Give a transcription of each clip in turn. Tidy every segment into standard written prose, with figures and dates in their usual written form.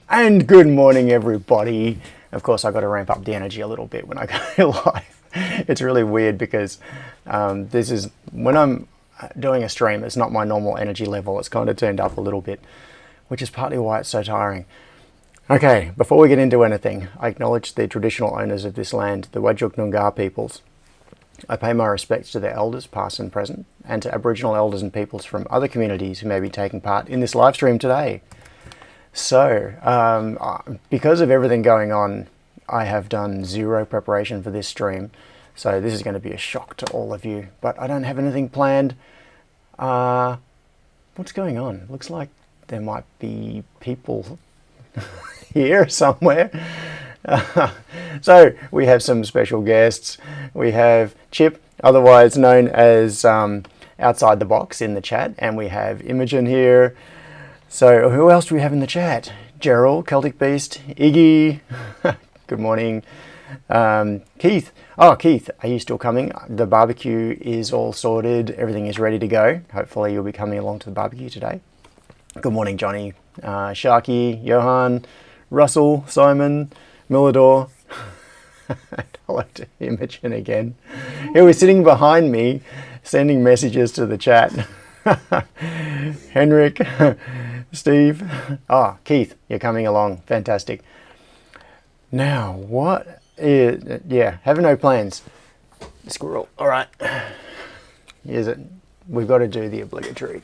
And good morning, everybody. Of course, I've got to ramp up the energy a little bit when I go live. It's really weird because this is when I'm doing a stream, it's not my normal energy level. It's kind of turned up a little bit, which is partly why it's so tiring. Okay, before we get into anything, I acknowledge the traditional owners of this land, the Whadjuk Noongar peoples. I pay my respects to their elders, past and present, and to Aboriginal elders and peoples from other communities who may be taking part in this live stream today. So, because of everything going on, I have done zero preparation for this stream. So this is going to be a shock to all of you, but I don't have anything planned. What's going on? Looks like there might be people here somewhere. So we have some special guests. We have Chip, otherwise known as Outside the Box, in the chat, and we have Imogen here. So who else do we have in the chat? Gerald, Celtic Beast, Iggy, good morning. Keith, Keith, are you still coming? The barbecue is all sorted, everything is ready to go. Hopefully you'll be coming along to the barbecue today. Good morning, Johnny, Sharky, Johan, Russell, Simon, Millador. Hello to Imogen again. He was sitting behind me sending messages to the chat. Henrik, Steve, Keith, you're coming along, fantastic. Now, what is, having no plans. Squirrel, all right. Is it? We've got to do the obligatory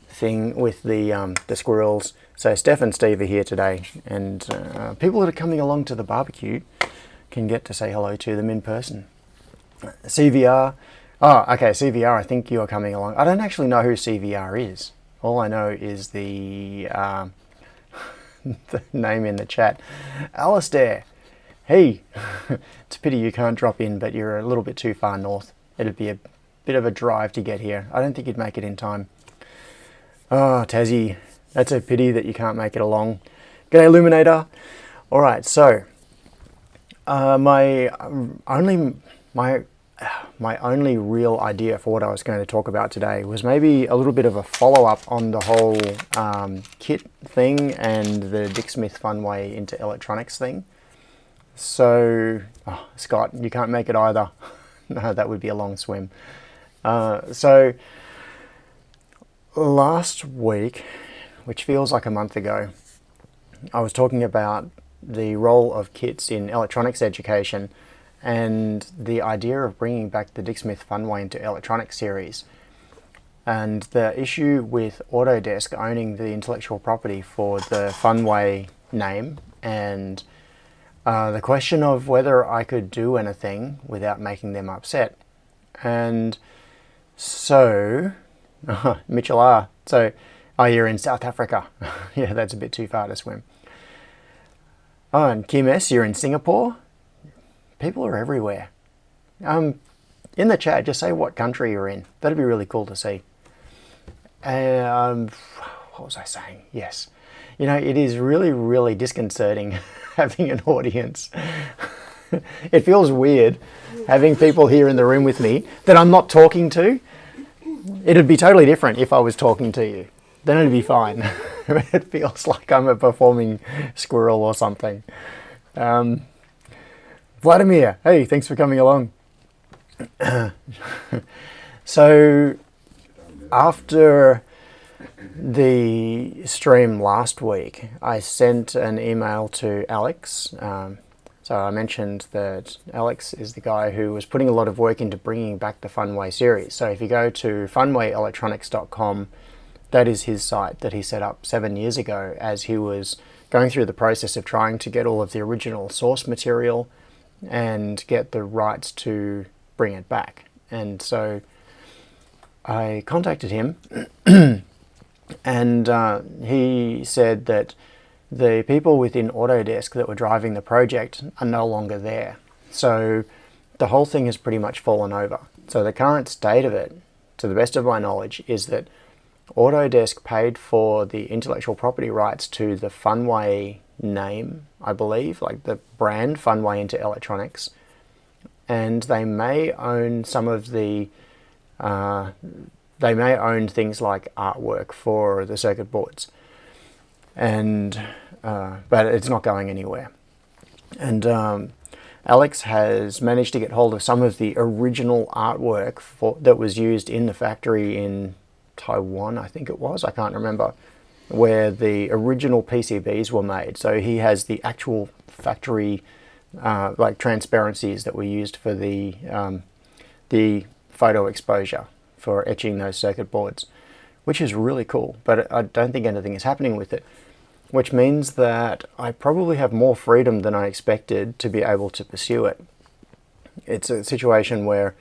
thing with the squirrels. So Steph and Steve are here today, and people that are coming along to the barbecue can get to say hello to them in person. CVR. Okay, CVR, I think you are coming along. I don't actually know who CVR is. All I know is the, the name in the chat. Alistair, hey, it's a pity you can't drop in, but you're a little bit too far north. It'd be a bit of a drive to get here. I don't think you'd make it in time. Oh, Tassie, that's a pity that you can't make it along. G'day, Illuminator. All right, so my only real idea for what I was going to talk about today was maybe a little bit of a follow-up on the whole kit thing and the Dick Smith Funway into electronics thing. So, Scott, you can't make it either. No, that would be a long swim. So, last week, which feels like a month ago, I was talking about the role of kits in electronics education and the idea of bringing back the Dick Smith Funway into electronics series, and the issue with Autodesk owning the intellectual property for the Funway name, and the question of whether I could do anything without making them upset. And so, Mitchell R. So, you're in South Africa. Yeah, that's a bit too far to swim. And Kim S., you're in Singapore. People are everywhere. In the chat, just say what country you're in. That'd be really cool to see. What was I saying? Yes. You know, it is really, really disconcerting having an audience. It feels weird having people here in the room with me that I'm not talking to. It'd be totally different if I was talking to you. Then it'd be fine. It feels like I'm a performing squirrel or something. Vladimir, hey, thanks for coming along. So, after the stream last week, I sent an email to Alex. So I mentioned that Alex is the guy who was putting a lot of work into bringing back the Funway series. So if you go to funwayelectronics.com, that is his site that he set up 7 years ago as he was going through the process of trying to get all of the original source material and get the rights to bring it back. And so I contacted him and he said that the people within Autodesk that were driving the project are no longer there. So the whole thing has pretty much fallen over. So the current state of it, to the best of my knowledge, is that Autodesk paid for the intellectual property rights to the Funway name, I believe, like the brand Funway into electronics, and they may own some of the they may own things like artwork for the circuit boards. and but it's not going anywhere. And Alex has managed to get hold of some of the original artwork that was used in the factory in Taiwan, I think it was, I can't remember, where the original PCBs were made. So he has the actual factory like transparencies that were used for the photo exposure for etching those circuit boards, which is really cool, but I don't think anything is happening with it, which means that I probably have more freedom than I expected to be able to pursue it. It's a situation where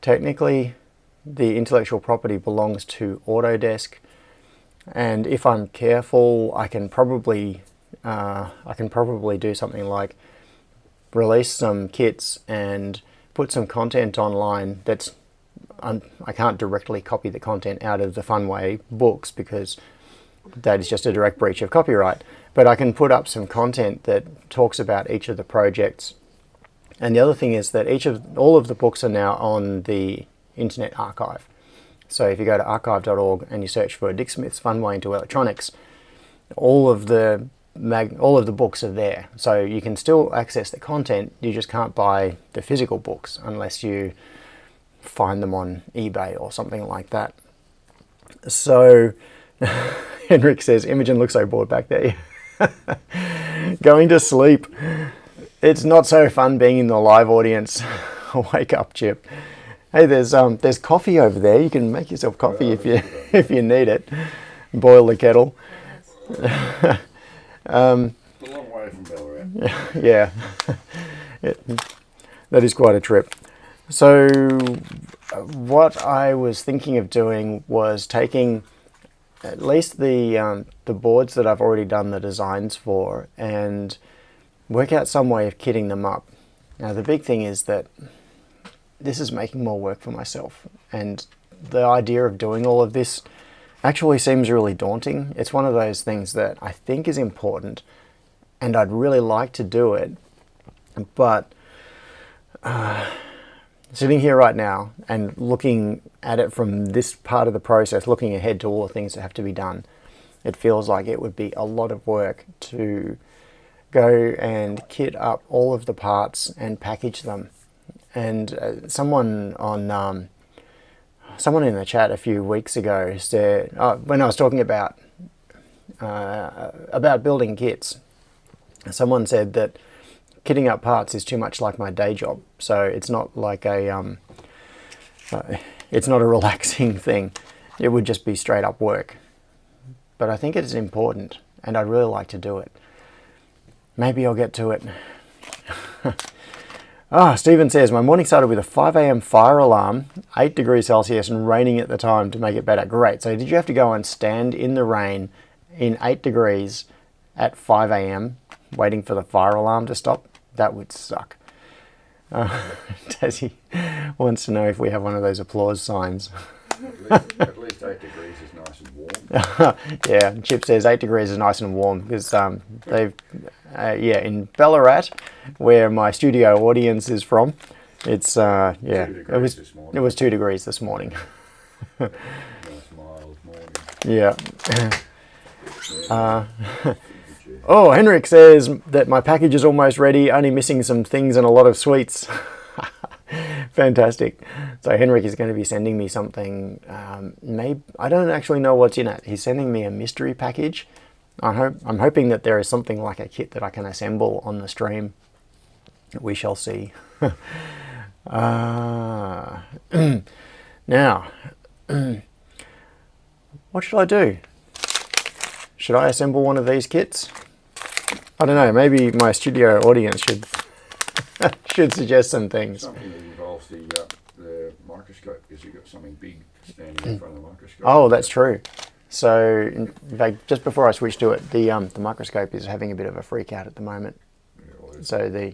technically the intellectual property belongs to Autodesk, and if I'm careful, I can probably do something like release some kits and put some content online that's I can't directly copy the content out of the Funway books because that is just a direct breach of copyright, but I can put up some content that talks about each of the projects. And the other thing is that all of the books are now on the Internet Archive. So if you go to archive.org and you search for Dick Smith's Funway into Electronics, all of the books are there. So you can still access the content, you just can't buy the physical books unless you find them on eBay or something like that. So Henrik says, Imogen looks so bored back there. Going to sleep. It's not so fun being in the live audience. Wake up, Chip. Hey, there's coffee over there. You can make yourself coffee if you need it. Boil the kettle. A long way from Ballarat. Yeah. That is quite a trip. So what I was thinking of doing was taking at least the boards that I've already done the designs for and work out some way of kitting them up. Now the big thing is that this is making more work for myself, and the idea of doing all of this actually seems really daunting. It's one of those things that I think is important and I'd really like to do it, but sitting here right now and looking at it from this part of the process, looking ahead to all the things that have to be done, it feels like it would be a lot of work to go and kit up all of the parts and package them. And someone in the chat a few weeks ago said, when I was talking about building kits, someone said that kitting up parts is too much like my day job. So it's not like it's not a relaxing thing. It would just be straight up work. But I think it is important, and I'd really like to do it. Maybe I'll get to it. Stephen says, my morning started with a 5 a.m. fire alarm, 8 degrees Celsius and raining at the time to make it better. Great. So did you have to go and stand in the rain in 8 degrees at 5 a.m. waiting for the fire alarm to stop? That would suck. Desi wants to know if we have one of those applause signs. At least 8 degrees is nice and warm. Yeah, Chip says 8 degrees is nice and warm because they've, in Ballarat, where my studio audience is from, it's, it was 2 degrees this morning. Nice mild morning. Yeah. Oh, Henrik says that my package is almost ready, only missing some things and a lot of sweets. Fantastic. So Henrik is going to be sending me something. I don't actually know what's in it. He's sending me a mystery package. I'm hoping that there is something like a kit that I can assemble on the stream. We shall see. Now, what should I do? Should I assemble one of these kits? I don't know. Maybe my studio audience should should suggest some things. Something that involves the microscope, because you've got something big standing in front of the microscope. Oh, that's true. So, in fact, just before I switch to it, the microscope is having a bit of a freak out at the moment. Yeah, well, so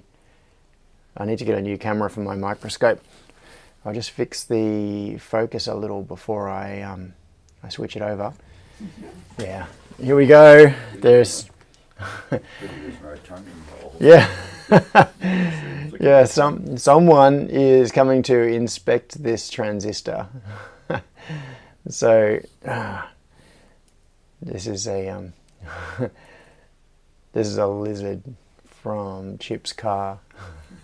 I need to get a new camera for my microscope. I'll just fix the focus a little before I switch it over. Yeah, here we go. There's no tongue involved. Yeah. Yeah, someone is coming to inspect this transistor. So this is a This is a lizard from Chip's car.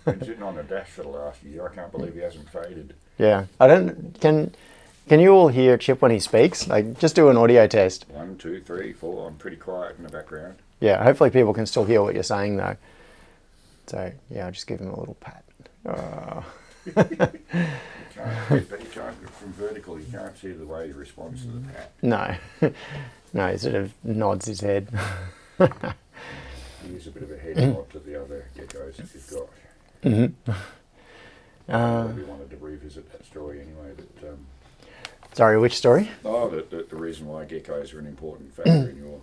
Been sitting on the dash for the last year. I can't believe he hasn't faded. Yeah, I don't. Can you all hear Chip when he speaks? Like, just do an audio test. 1, 2, 3, 4. I'm pretty quiet in the background. Yeah, hopefully people can still hear what you're saying though. So yeah, I'll just give him a little pat. Oh. But you can't, from vertical, you can't see the way he responds to the pat. No, no, he sort of nods his head. He is a bit of a head nod to the other geckos that you've got. I really wanted to revisit that story anyway. But Sorry, which story? oh, the reason why geckos are an important factor in your.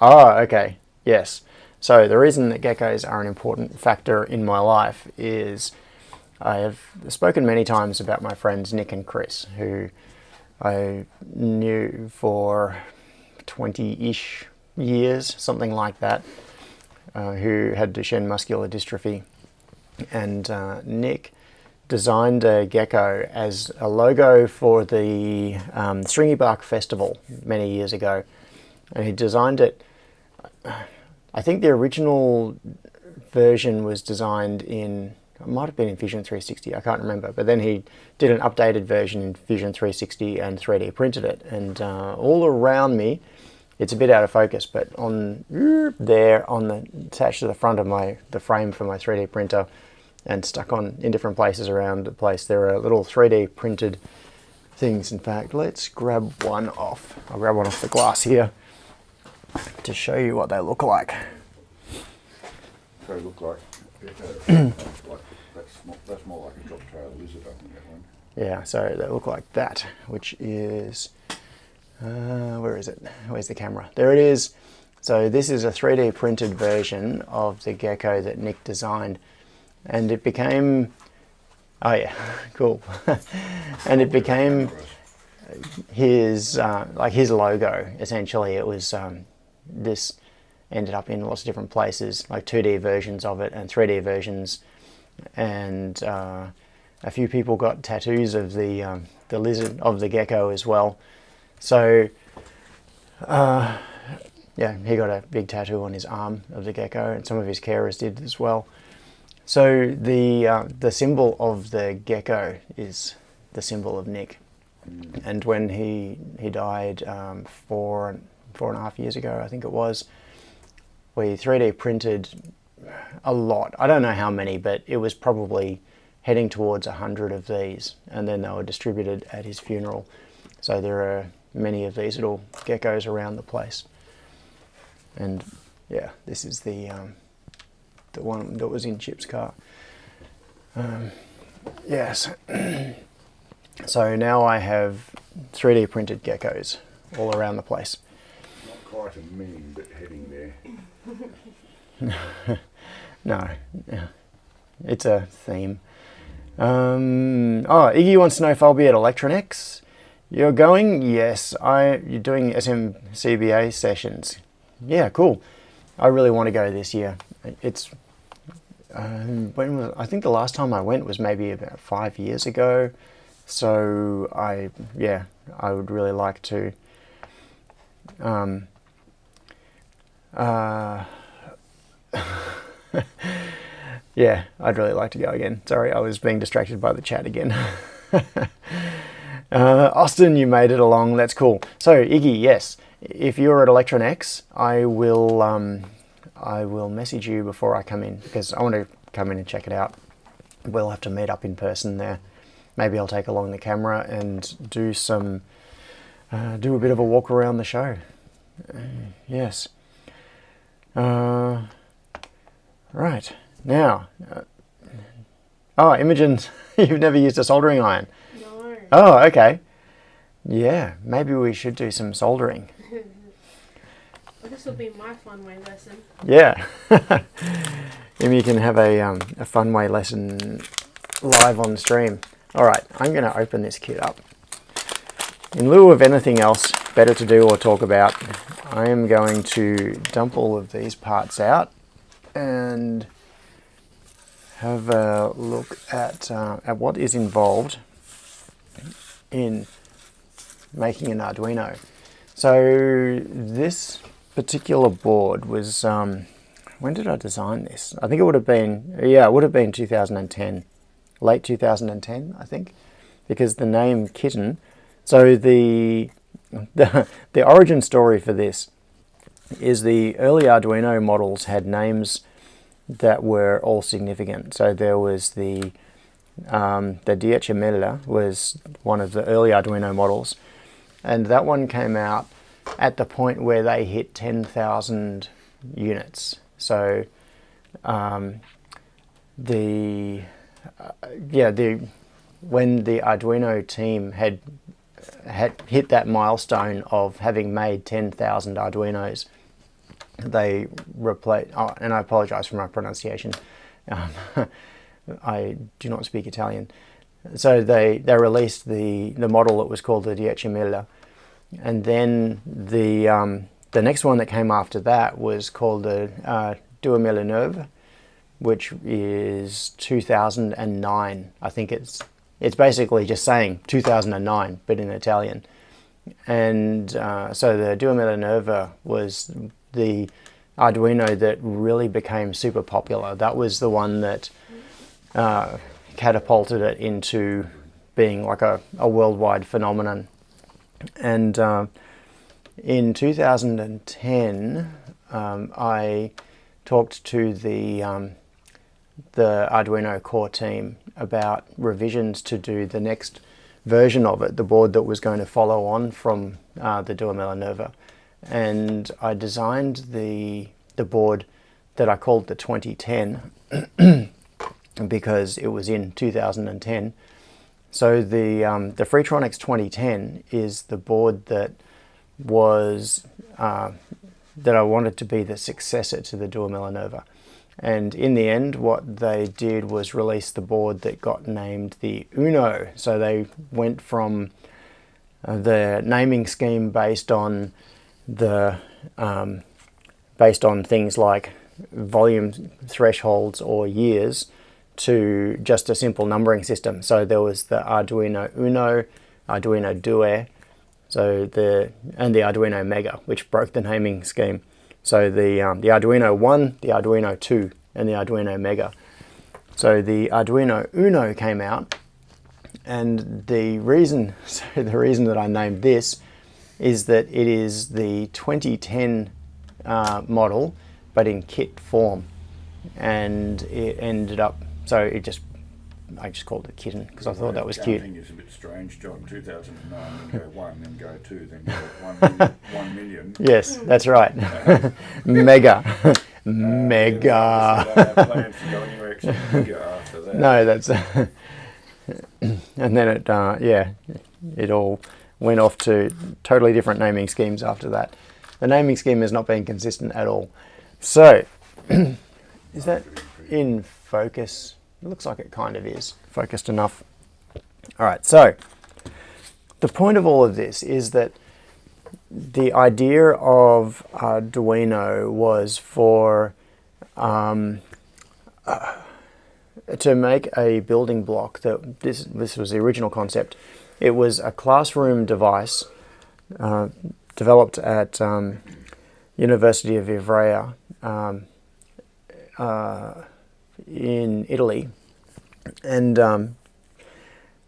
Oh, okay. Yes. So the reason that geckos are an important factor in my life is I have spoken many times about my friends Nick and Chris, who I knew for 20-ish years, something like that, who had Duchenne muscular dystrophy. And Nick designed a gecko as a logo for the Stringy Bark Festival many years ago. And he designed it, I think the original version was designed in, it might have been in Fusion 360, I can't remember, but then he did an updated version in Fusion 360 and 3D printed it. And all around me, it's a bit out of focus, but on there, attached to the front of the frame for my 3D printer and stuck on in different places around the place, there are little 3D printed things. In fact, let's grab one off. I'll grab one off the glass here to show you what they look like. They look like that's more like a drop-tailed lizard, I think, that one. Yeah, so they look like that, which is, where is it? Where's the camera? There it is. So this is a 3D printed version of the gecko that Nick designed, and it became, oh yeah, cool. And it became his, like his logo, essentially. It was, this ended up in lots of different places, like 2D versions of it and 3D versions, and a few people got tattoos of the lizard, of the gecko as well. So yeah, he got a big tattoo on his arm of the gecko, and some of his carers did as well. So the symbol of the gecko is the symbol of Nick. And when he died 4.5 years ago, I think it was, we 3D printed a lot. I don't know how many, but it was probably heading towards 100 of these, and then they were distributed at his funeral. So there are many of these little geckos around the place. And yeah, this is the one that was in Chip's car. Yes. So now I have 3D printed geckos all around the place. Not quite a meme, but heading there. No, it's a theme. Oh, Iggy wants to know if I'll be at Electronex. You're going? Yes. You're doing SMCBA sessions. Yeah, cool. I really want to go this year. It's I think the last time I went was maybe about 5 years ago. So I would really like to. Yeah, I'd really like to go again. Sorry, I was being distracted by the chat again. Austin, you made it along. That's cool. So Iggy, yes, if you're at Electronex, I will message you before I come in, because I want to come in and check it out. We'll have to meet up in person there. Maybe I'll take along the camera and do a bit of a walk around the show. Yes. Right, now, oh, Imogen, you've never used a soldering iron? No. Oh, okay. Yeah, maybe we should do some soldering. Well, this will be my fun way lesson. Yeah. Maybe you can have a fun way lesson live on stream. All right, I'm going to open this kit up. In lieu of anything else better to do or talk about, I am going to dump all of these parts out and have a look at what is involved in making an Arduino. So this particular board was, when did I design this? I think it would have been, yeah, it would have been 2010, late 2010, I think, because the name Kitten, so the origin story for this is the early Arduino models had names that were all significant. So there was the 10.000 was one of the early Arduino models, and that one came out at the point where they hit 10,000 units. So when the Arduino team had hit that milestone of having made 10,000 Arduinos, they replaced, oh, and I apologize for my pronunciation, I do not speak Italian. So they released the model that was called the 10.000, and then the next one that came after that was called the 2009, which is 2009. I think it's basically just saying 2009, but in Italian. And so the 2009 was the Arduino that really became super popular. That was the one that catapulted it into being like a worldwide phenomenon. And in 2010, I talked to the Arduino core team about revisions to do the next version of it, the board that was going to follow on from the 2009. And I designed the board that I called the 2010 because it was in 2010. So the Freetronics 2010 is the board that was that I wanted to be the successor to the 2009. And in the end, what they did was release the board that got named the Uno. So they went from the naming scheme based on things like volume thresholds or years to just a simple numbering system. So there was the Arduino Uno, Arduino Due, and the Arduino Mega, which broke the naming scheme. So the Arduino 1, the Arduino 2, and the Arduino Mega. So the Arduino Uno came out, and the reason that I named this is that it is the 2010 model, but in kit form, and it ended up. So I just called it Kitten because I thought that was cute. Counting is a bit strange, John. 2009, then go 1, then go 2, then go 1 million. Yes, that's right. Mega. Mega. I don't have plans to go anywhere except bigger after that. No, that's... and then it all went off to totally different naming schemes after that. The naming scheme has not been consistent at all. So, is that in focus? It looks like it kind of is focused enough. All right, so the point of all of this is that the idea of Arduino was for to make a building block that this was the original concept. It was a classroom device developed at University of Ivrea in Italy, and no,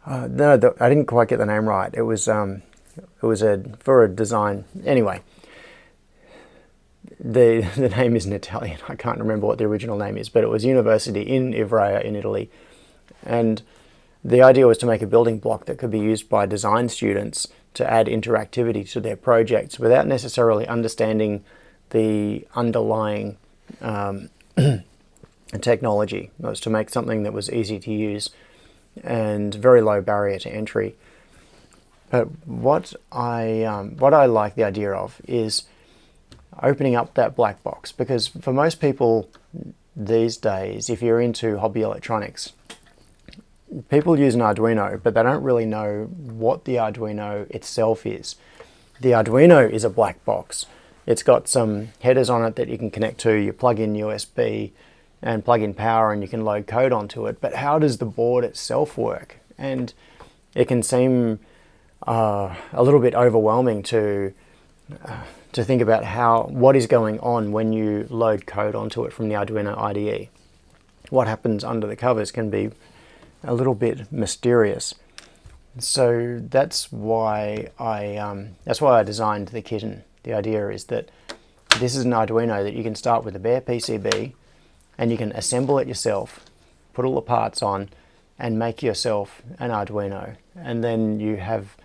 I didn't quite get the name right. It was for a design. Anyway, the name isn't Italian. I can't remember what the original name is, but it was University in Ivrea in Italy, and the idea was to make a building block that could be used by design students to add interactivity to their projects without necessarily understanding the underlying technology. It was to make something that was easy to use and very low barrier to entry. But what I like the idea of is opening up that black box, because for most people these days, if you're into hobby electronics, people use an Arduino, but they don't really know what the Arduino itself is. The Arduino is a black box. It's got some headers on it that you can connect to. You plug in USB and plug in power and you can load code onto it. But how does the board itself work? And it can seem a little bit overwhelming to to think about what is going on when you load code onto it from the Arduino IDE. What happens under the covers can be a little bit mysterious. So that's why I designed the kitten. The idea is that this is an Arduino that you can start with a bare PCB, and you can assemble it yourself, put all the parts on, and make yourself an Arduino. And then you have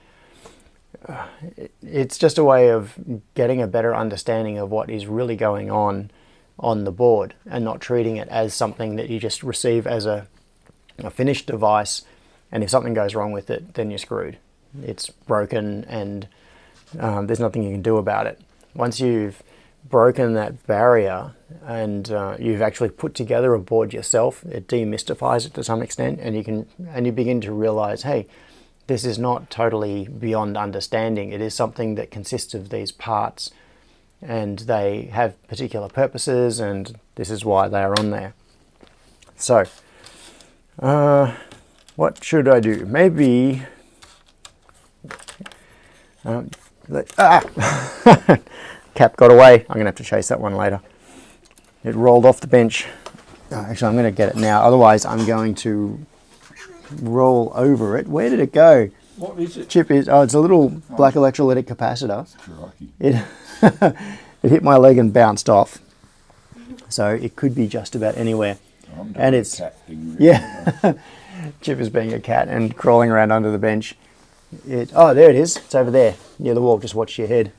it's just a way of getting a better understanding of what is really going on the board, and not treating it as something that you just receive as a finished device, and if something goes wrong with it, then you're screwed. It's broken, and there's nothing you can do about it. Once you've broken that barrier and you've actually put together a board yourself, it demystifies it to some extent, and you begin to realize, hey, this is not totally beyond understanding. It is something that consists of these parts, and they have particular purposes, and this is why they are on there. So, what should I do? Maybe... Cap got away. I'm going to have to chase that one later. It rolled off the bench. Actually, I'm going to get it now. Otherwise, I'm going to roll over it. Where did it go? What is it? Chip is... Oh, it's a little black electrolytic capacitor. Crikey. It, it hit my leg and bounced off. So it could be just about anywhere. And it's... Cat thing, really. Yeah. Chip is being a cat and crawling around under the bench. Oh, there it is. It's over there near the wall. Just watch your head.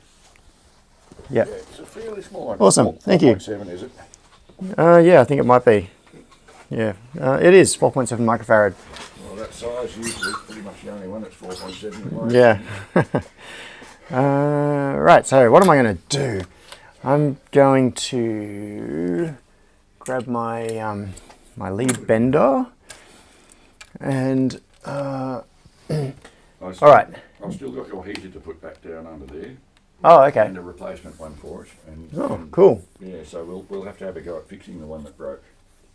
Yep. Yeah, it's a fairly small one. Awesome. Thank you. 4.7, is it? Yeah, I think it might be. Yeah, it is 4.7 microfarad. Well, that size usually is pretty much the only one that's 4.7. Yeah. Right, so what am I going to do? I'm going to grab my my lead bender and all right. I've still got your heater to put back down under there. Oh, okay. And a replacement one for it. And, cool. Yeah, so we'll have to have a go at fixing the one that broke.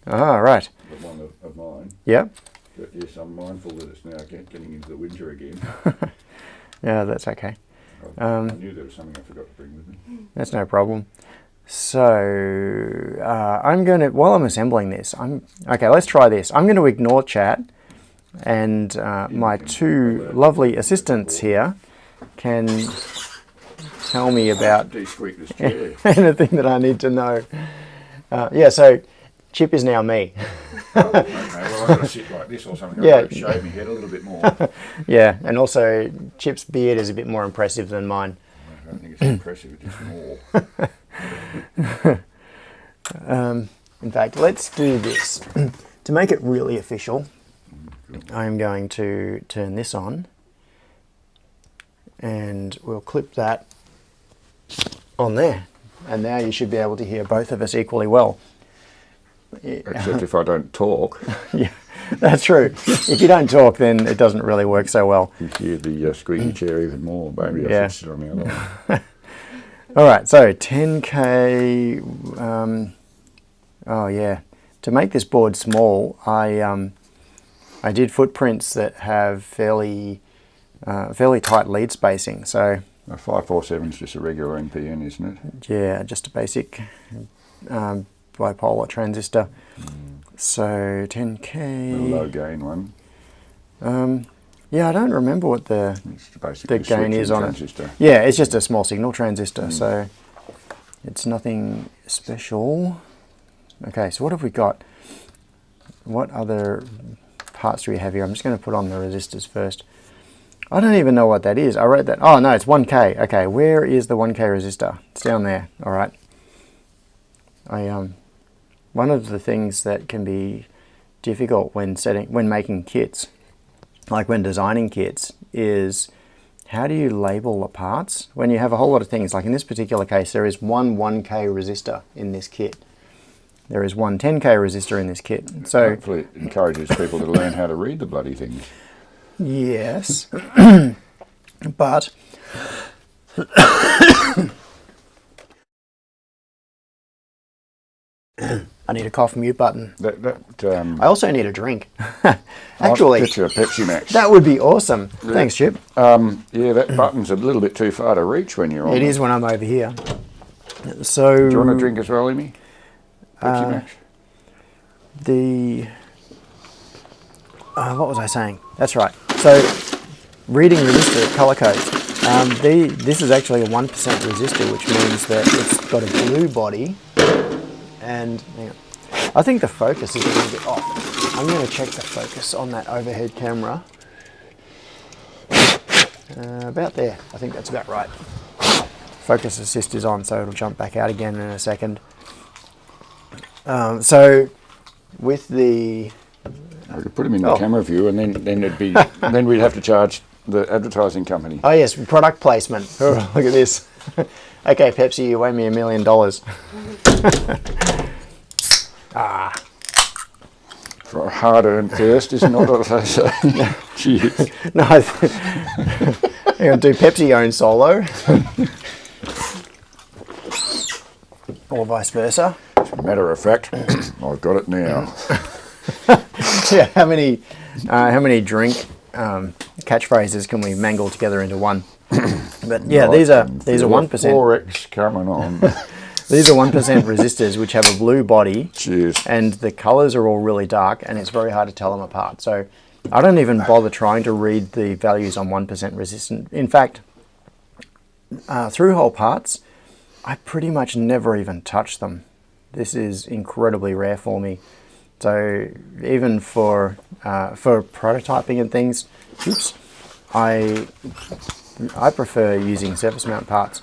Ah, right. The one of mine. Yep. But yes, I'm mindful that it's now getting into the winter again. Yeah, that's okay. I knew there was something I forgot to bring with me. That's no problem. So I'm going to, while I'm assembling this, okay, let's try this. I'm going to ignore chat, and my two lovely assistants here can tell me about anything that I need to know. Yeah, so Chip is now me. Oh, okay, well I've got to sit like this or something. Yeah. I've got to shave my head a little bit more. Yeah, and also Chip's beard is a bit more impressive than mine. I don't think it's impressive, it's more. In fact, let's do this. To make it really official, I'm going to turn this on, and we'll clip that on there. And now you should be able to hear both of us equally well. Except if I don't talk. Yeah, that's true. If you don't talk, then it doesn't really work so well. You hear the squeaky chair even more. Maybe I should sit on the other one. All right, so 10K. Oh yeah, to make this board small, I did footprints that have fairly tight lead spacing. So A 547 is just a regular NPN, isn't it? yeah, just a basic bipolar transistor. So 10K. The low gain one. Yeah, I don't remember what the gain is on transistor. it. Yeah, it's just a small signal transistor, so it's nothing special. Okay, so what have we got? What other parts do we have here? I'm just going to put on the resistors first. I don't even know what that is. I wrote that. Oh no, it's 1K. Okay, where is the 1K resistor? It's down there. All right. One of the things that can be difficult when making kits, like when designing kits, is how do you label the parts when you have a whole lot of things? Like in this particular case, there is one 1K resistor in this kit. There is one 10K resistor in this kit. So hopefully it encourages people to learn how to read the bloody things. Yes, but I need a cough mute button. That I also need a drink. I'll Actually, get you a Pepsi Max. that would be awesome. Thanks, Chip. Yeah, that button's a little bit too far to reach when you're on It is when I'm over here. So Do you want a drink as well, Emmy? Pepsi Max? What was I saying? That's right. So, reading resistor color codes. This is actually a 1% resistor, which means that it's got a blue body. And hang on. I think the focus is a little bit off. I'm going to check the focus on that overhead camera. About there. I think that's about right. Focus assist is on, so it'll jump back out again in a second. So, with the I could put him in the camera view, and then it'd be then we'd have to charge the advertising company. Oh yes, product placement. Oh, look at this. Okay, Pepsi, you owe me $1 million. For a hard-earned thirst, isn't it what they say? Cheers. No, I'm going to do Pepsi own solo. Or vice versa. As a matter of fact, I've got it now. Yeah, how many drink catchphrases can we mangle together into one? But yeah, these are 1%. Forex coming on. These are 1% resistors, which have a blue body. Cheers. And the colors are all really dark, and it's very hard to tell them apart. So I don't even bother trying to read the values on 1% resistant. In fact, through-hole parts, I pretty much never even touch them. This is incredibly rare for me. So even for prototyping and things, I prefer using surface mount parts.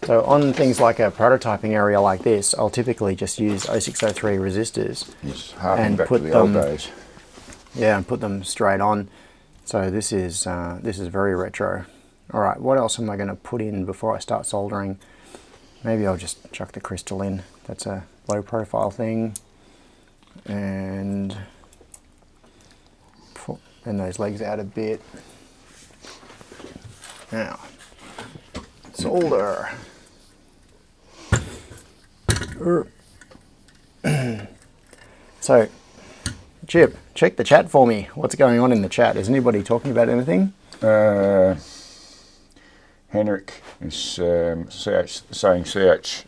So on things like a prototyping area like this, I'll typically just use 0603 resistors and back to the old days. Yeah, and put them straight on. So this is very retro. All right, what else am I going to put in before I start soldering? Maybe I'll just chuck the crystal in. That's a low profile thing. And bend those legs out a bit. Now, solder. So, Chip, check the chat for me. What's going on in the chat? Is anybody talking about anything? Henrik is saying CH340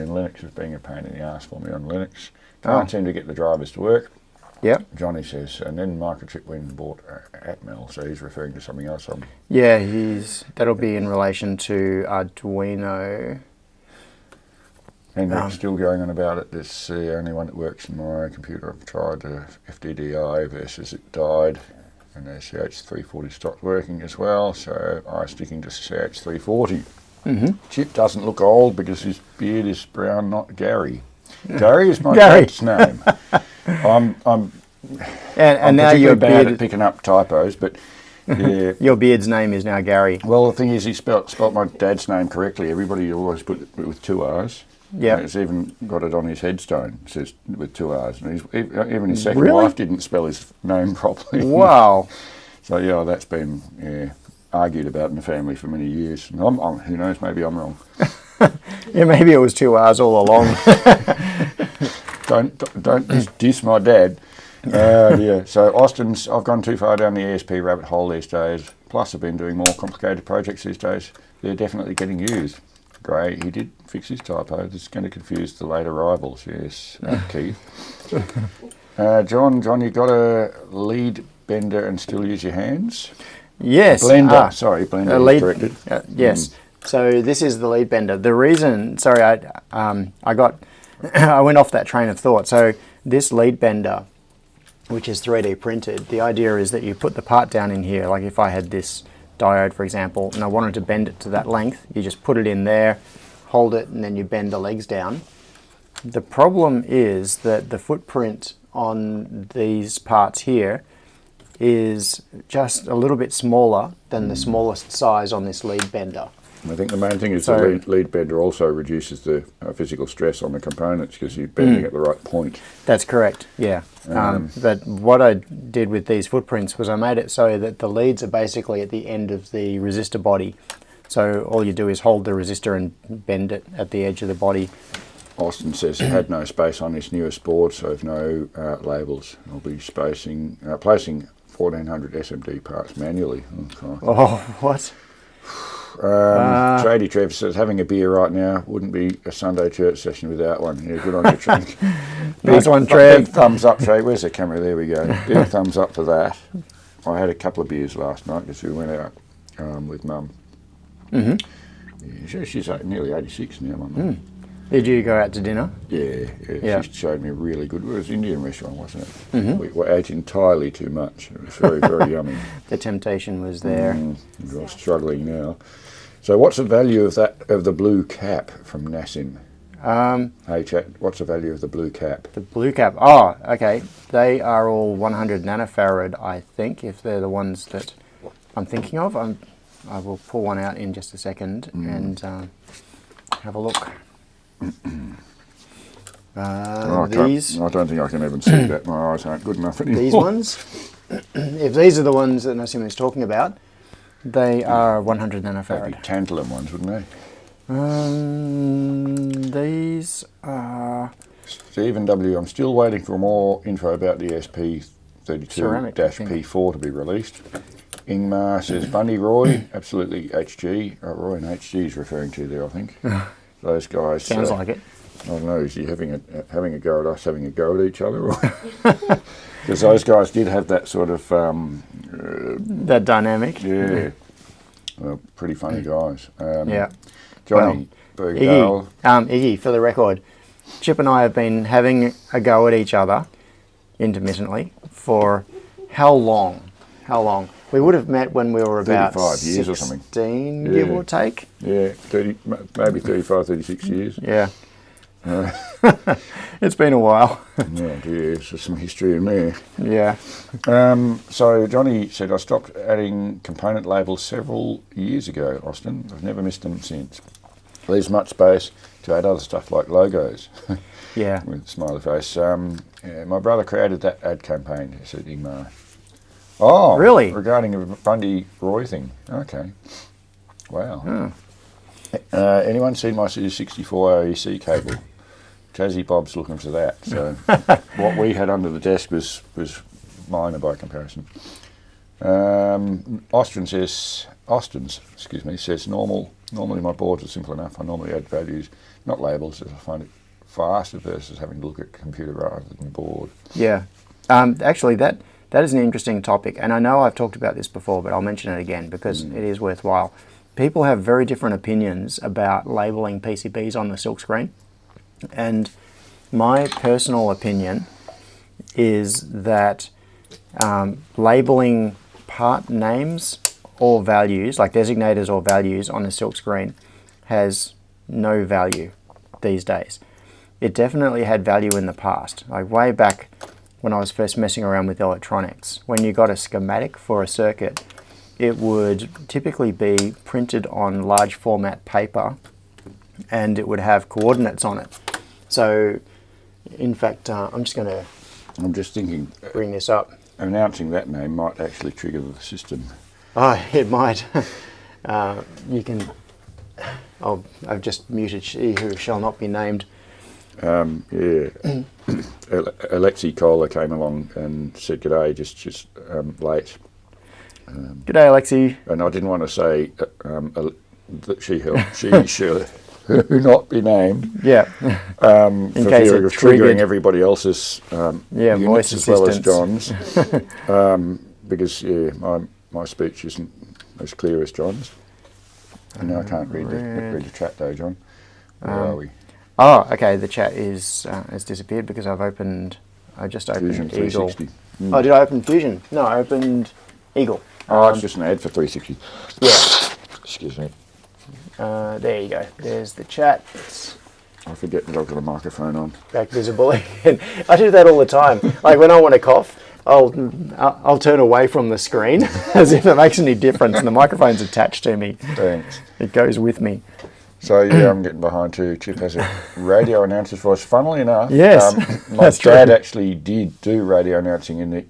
in Linux is being a pain in the ass for me on Linux. Can't seem to get the drivers to work. Yep. Johnny says, and then Microchip went and bought Atmel, so he's referring to something else. Yeah, that'll be in relation to Arduino. Henrik's still going on about it. It's the only one that works in my computer. I've tried the FDDI versus it died, and the CH340 stopped working as well, so I'm sticking to CH340. Chip doesn't look old because his beard is brown, not Gary. Gary is my dad's name. I'm now particularly bad at picking up typos, but yeah. Your beard's name is now Gary. Well, the thing is, he spelt my dad's name correctly. Everybody always put it with 2 R's. Yeah, it's even got it on his headstone. It says with 2 R's, and even his second wife didn't spell his name properly. Wow. So yeah, that's been argued about in the family for many years. And who knows? Maybe I'm wrong. Yeah, maybe it was 2 R's all along. Don't diss my dad. Yeah. So Austin's, I've gone too far down the ESP rabbit hole these days. Plus, I've been doing more complicated projects these days. They're definitely getting used. Gray, he did fix his typo. This is going to confuse the late arrivals. Yes, Keith. John, you got a lead bender and still use your hands? Yes. Blender. Sorry, blender. Lead, corrected. Yes. So this is the lead bender. The reason, sorry, I went off that train of thought. So this lead bender, which is 3D printed, the idea is that you put the part down in here. Like if I had this diode, for example, and I wanted to bend it to that length, you just put it in there, hold it, and then you bend the legs down. The problem is that the footprint on these parts here is just a little bit smaller than the smallest size on this lead bender. I think the main thing is the lead bender also reduces the physical stress on the components because you're bending at the right point. That's correct, yeah. But what I did with these footprints was I made it so that the leads are basically at the end of the resistor body. So all you do is hold the resistor and bend it at the edge of the body. Austin says it had no space on this newest board, so if no labels. I'll be placing 1400 SMD parts manually. Oh, what? Tradie Trev says having a beer right now wouldn't be a Sunday church session without one. Yeah, good on you, Trev. Nice one, Trev. Big thumbs up, Trev. Where's the camera? There we go. Big thumbs up for that. I had a couple of beers last night because we went out with Mum. Yeah, she's nearly 86 now, Mum. Did you go out to dinner? Yeah. She showed me a really good. It was an Indian restaurant, wasn't it? We ate entirely too much. It was very, very yummy. The temptation was there. I'm struggling now. So, what's the value of the blue cap from Nassim? Hey, chat. What's the value of the blue cap? The blue cap. Oh, okay. They are all 100 nanofarad, I think, if they're the ones that I'm thinking of. I will pull one out in just a second and have a look. I don't think I can even see that. My eyes aren't good enough anymore. These ones, if these are the ones that Nassim is talking about, they are 100 They'd nanofarad. be tantalum ones, wouldn't they? These are... Stephen W. I'm still waiting for more info about the SP32-P4 to be released. Ingmar says Bundy Roy, absolutely HG. Roy and HG is referring to there, I think. Those guys. Sounds like it. I don't know. Is he having a go at us, having a go at each other? Because those guys did have that sort of that dynamic. Yeah, well, pretty funny guys. Yeah. Johnny Bergdale. Iggy, for the record, Chip and I have been having a go at each other intermittently for how long? How long? We would have met when we were about 35 years or something. 16, give or take. Yeah, 30, maybe 35, 36 years. Yeah. It's been a while. Yeah, dear, there's some history in there. Yeah. So Johnny said, I stopped adding component labels several years ago, Austin. I've never missed them since. Leaves much space to add other stuff like logos. Yeah. With a smiley face. My brother created that ad campaign, said Ingmar. Oh, really? Regarding a Bundy Roy thing. Okay. Wow. Anyone seen my 64 AEC cable? Jazzy Bob's looking for that. So what we had under the desk was minor by comparison. Austin's says normally my boards are simple enough. I normally add values, not labels, as I find it faster versus having to look at computer rather than board. Yeah. Actually, that is an interesting topic, and I know I've talked about this before, but I'll mention it again because it is worthwhile. People have very different opinions about labeling PCBs on the silkscreen, and my personal opinion is that labeling part names or values, like designators or values on the silkscreen, has no value these days. It definitely had value in the past, like way back when I was first messing around with electronics. When you got a schematic for a circuit, it would typically be printed on large format paper and it would have coordinates on it. So, in fact, I'm just thinking, bring this up. Announcing that name might actually trigger the system. Oh, it might. You can... Oh, I've just muted she who shall not be named. Alexi Kohler came along and said g'day, just late. G'day, Alexi. And I didn't want to say that she shall not be named. Yeah. In case fear it of triggered. triggering everybody else's voice units as well as assistance. John's. Because my speech isn't as clear as John's. And now I can't read the chat though, John. Where are we? Oh, okay. The chat has disappeared because I just opened Fusion Eagle. 360. Oh, did I open Fusion? No, I opened Eagle. Oh, it's just an ad for 360. Yeah. Excuse me. There you go. There's the chat. It's I forget that I've got a microphone on. back visible again. I do that all the time. Like when I want to cough, I'll turn away from the screen as if it makes any difference, and the microphone's attached to me. Thanks. It goes with me. So yeah, I'm getting behind too. Chip has a radio announcer's voice. Funnily enough, Yes, my that's dad true. actually did do radio announcing in the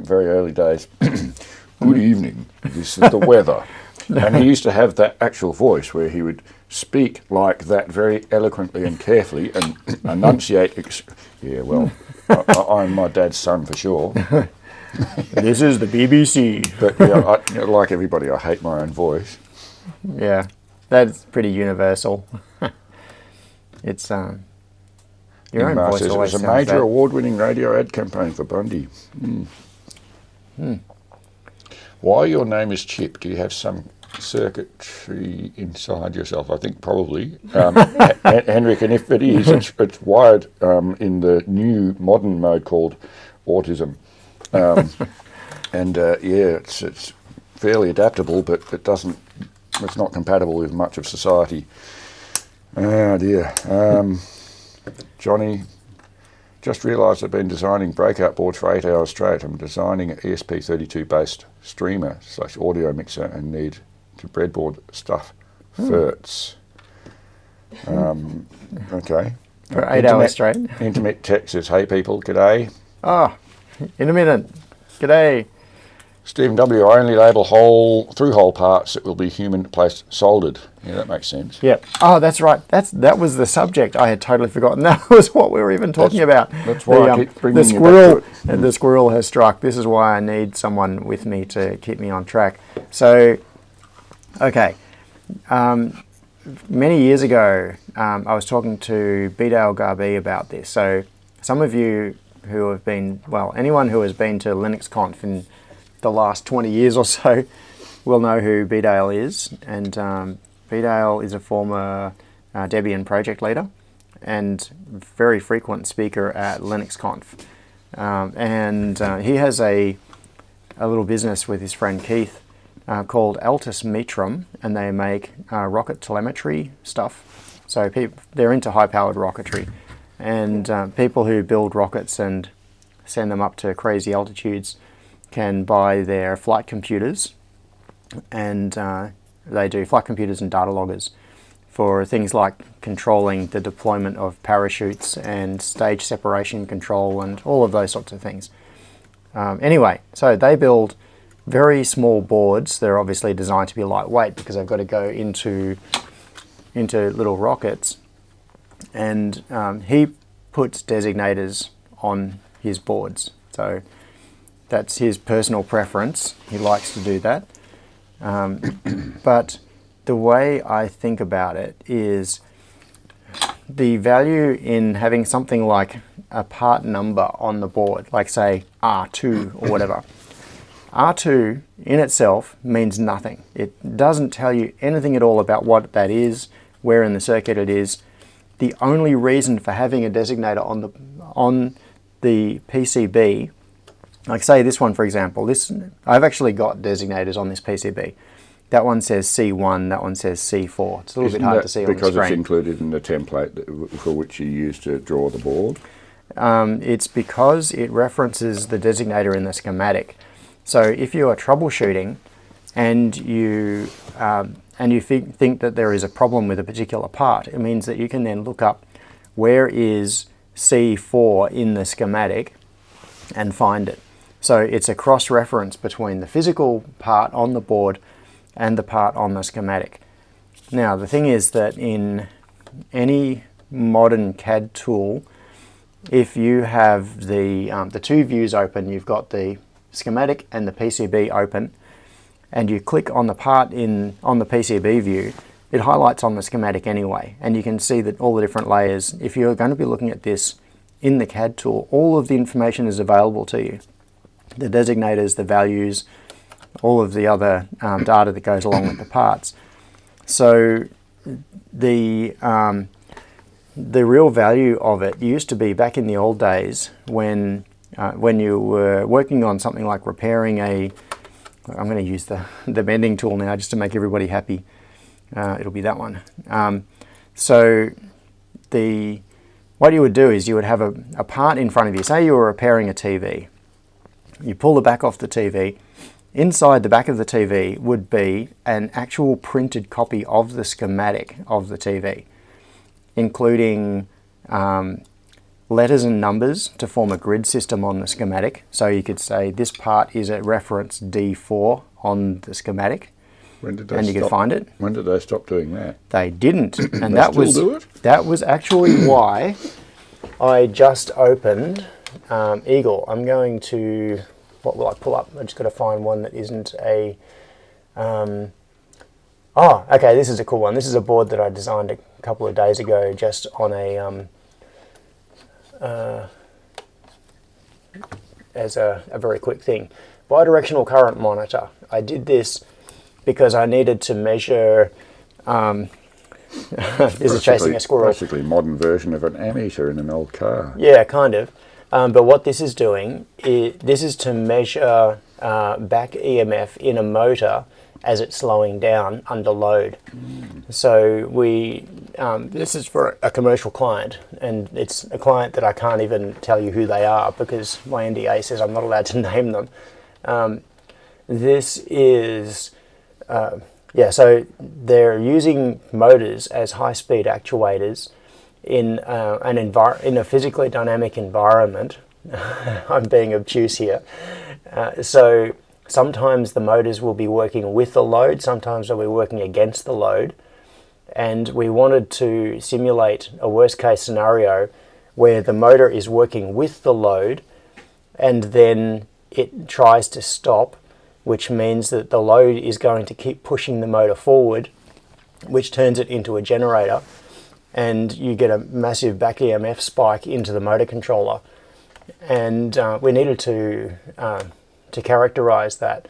very early days. Good evening. This is the weather. And he used to have that actual voice where he would speak like that very eloquently and carefully and enunciate. Yeah, well, I'm my dad's son for sure. This is the BBC. But yeah, like everybody, I hate my own voice. Yeah, that's pretty universal. It's your own voice Says always it was a sounds major bad. award-winning radio ad campaign for Bundy. Why your name is Chip? Do you have some circuitry inside yourself? I think probably, Henrik, and if it is, it's wired in the new modern mode called autism. Yeah, it's fairly adaptable, but it's not compatible with much of society. Oh dear. Johnny, just realised I've been designing breakout boards for 8 hours straight. I'm designing an ESP32 based streamer / audio mixer and need to breadboard stuff first. Okay. For 8 hours straight. Intermittent text says, hey people, g'day. Ah, intermittent. G'day. Stephen W, I only label through-hole parts that will be human placed soldered. Yeah, that makes sense. Yeah. Oh, that's right. That was the subject. I had totally forgotten. That was what we were even talking about. That's why I keep bringing the you back to it. The squirrel has struck. This is why I need someone with me to keep me on track. So, okay. Many years ago, I was talking to Bidale Garbi about this. So, some of you who have been, well, anyone who has been to LinuxConf in the last 20 years or so will know who Bidale is. And Bidale is a former Debian project leader and very frequent speaker at LinuxConf. He has a little business with his friend Keith called Altus Metrum, and they make rocket telemetry stuff. So they're into high-powered rocketry. And people who build rockets and send them up to crazy altitudes can buy their flight computers, and they do flight computers and data loggers for things like controlling the deployment of parachutes and stage separation control and all of those sorts of things. Anyway, so they build very small boards. They're obviously designed to be lightweight because they've got to go into little rockets. And he puts designators on his boards. So that's his personal preference. He likes to do that. But the way I think about it is the value in having something like a part number on the board, like say R2 or whatever. R2 in itself means nothing. It doesn't tell you anything at all about what that is, where in the circuit it is. The only reason for having a designator on the PCB, like say this one for example, I've actually got designators on this PCB. That one says C1, that one says C4. It's a little bit hard to see on the screen. Because it's included in the template for which you use to draw the board? It's because it references the designator in the schematic. So if you are troubleshooting and you think that there is a problem with a particular part, it means that you can then look up where is C4 in the schematic and find it. So it's a cross-reference between the physical part on the board and the part on the schematic. Now the thing is that in any modern CAD tool, if you have the two views open, you've got the schematic and the PCB open, and you click on the part on the PCB view, it highlights on the schematic anyway, and you can see that all the different layers. If you're going to be looking at this in the CAD tool, all of the information is available to you. The designators, the values, all of the other data that goes along with the parts. So the real value of it used to be back in the old days when you were working on something like repairing I'm going to use the bending tool now just to make everybody happy. It'll be that one. So what you would do is you would have a part in front of you. Say you were repairing a TV. You pull the back off the TV. Inside the back of the TV would be an actual printed copy of the schematic of the TV, including letters and numbers to form a grid system on the schematic. So you could say this part is at reference D4 on the schematic. When did they and you can find it. When did they stop doing that? They didn't, and They still do it? that was actually why I just opened Eagle. I'm going to, what will I pull up? I just got to find one that isn't a. Oh, okay. This is a cool one. This is a board that I designed a couple of days ago, just on a as a very quick thing. Bidirectional current monitor. I did this because I needed to measure. This is chasing a squirrel. Basically, modern version of an ammeter in an old car. Yeah, kind of. But what this is doing, this is to measure back EMF in a motor as it's slowing down under load. So this is for a commercial client, and it's a client that I can't even tell you who they are because my NDA says I'm not allowed to name them. This is, so they're using motors as high-speed actuators in a physically dynamic environment. I'm being obtuse here. So sometimes the motors will be working with the load, sometimes they'll be working against the load. And we wanted to simulate a worst-case scenario where the motor is working with the load and then it tries to stop, which means that the load is going to keep pushing the motor forward, which turns it into a generator, and you get a massive back EMF spike into the motor controller. And we needed to characterize that.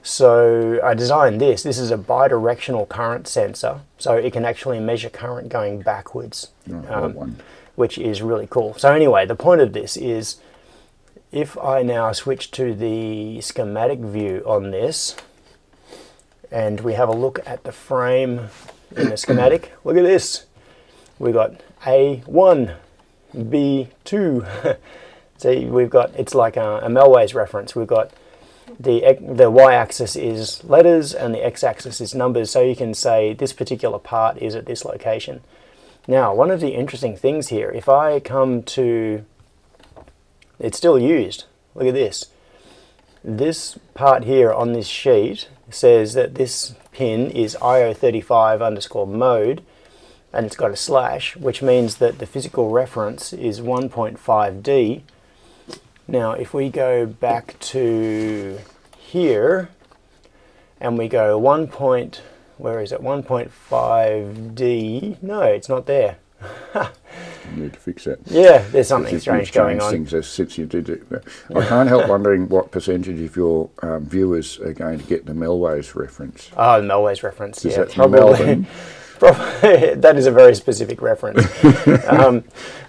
So I designed this. This is a bidirectional current sensor, so it can actually measure current going backwards, which is really cool. So anyway, the point of this is, if I now switch to the schematic view on this, and we have a look at the frame in the schematic, look at this. We've got A1, B2. See, we've got, it's like a Melways reference. We've got the y-axis is letters and the x-axis is numbers, so you can say this particular part is at this location. Now, one of the interesting things here, if I come to, it's still used. Look at this. This part here on this sheet says that this pin is IO35_mode, and it's got a slash, which means that the physical reference is 1.5D. Now, if we go back to here, and we go 1.5D, no, it's not there. You need to fix that. Yeah, there's something strange going on. Things since you did it. I can't help wondering what percentage of your viewers are going to get the Melways reference. Oh, the Melways reference, yeah. That's from Melbourne. Probably, that is a very specific reference.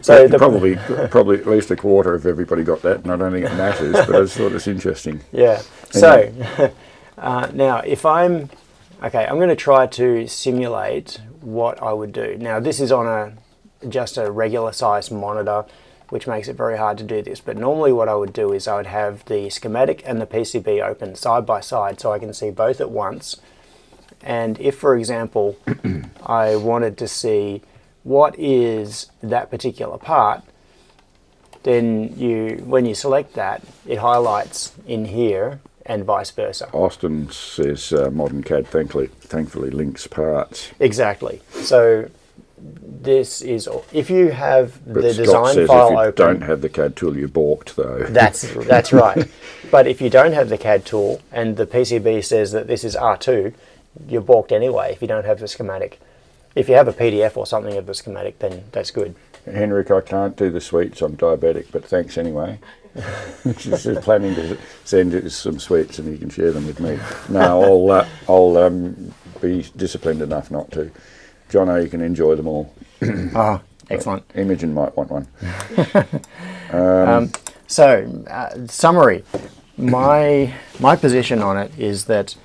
So probably at least a quarter of everybody got that, and I don't think it matters, but I just thought it's interesting. Yeah. So now, if I'm going to try to simulate what I would do. Now, this is on just a regular size monitor, which makes it very hard to do this. But normally, what I would do is I would have the schematic and the PCB open side by side, so I can see both at once. And if, for example, I wanted to see what is that particular part, then when you select that, it highlights in here and vice versa. Austin says modern CAD thankfully links parts. Exactly. So this is, if you have But the Scott design says file if you open. don't have the CAD tool, you're balked though. That's right. But if you don't have the CAD tool and the PCB says that this is R2, you're balked anyway if you don't have the schematic. If you have a PDF or something of the schematic, then that's good. Henrik, I can't do the sweets. I'm diabetic, but thanks anyway. She's planning to send you some sweets and you can share them with me. No, I'll be disciplined enough not to. Jono, you can enjoy them all. Excellent. Imogen might want one. Summary. My position on it is that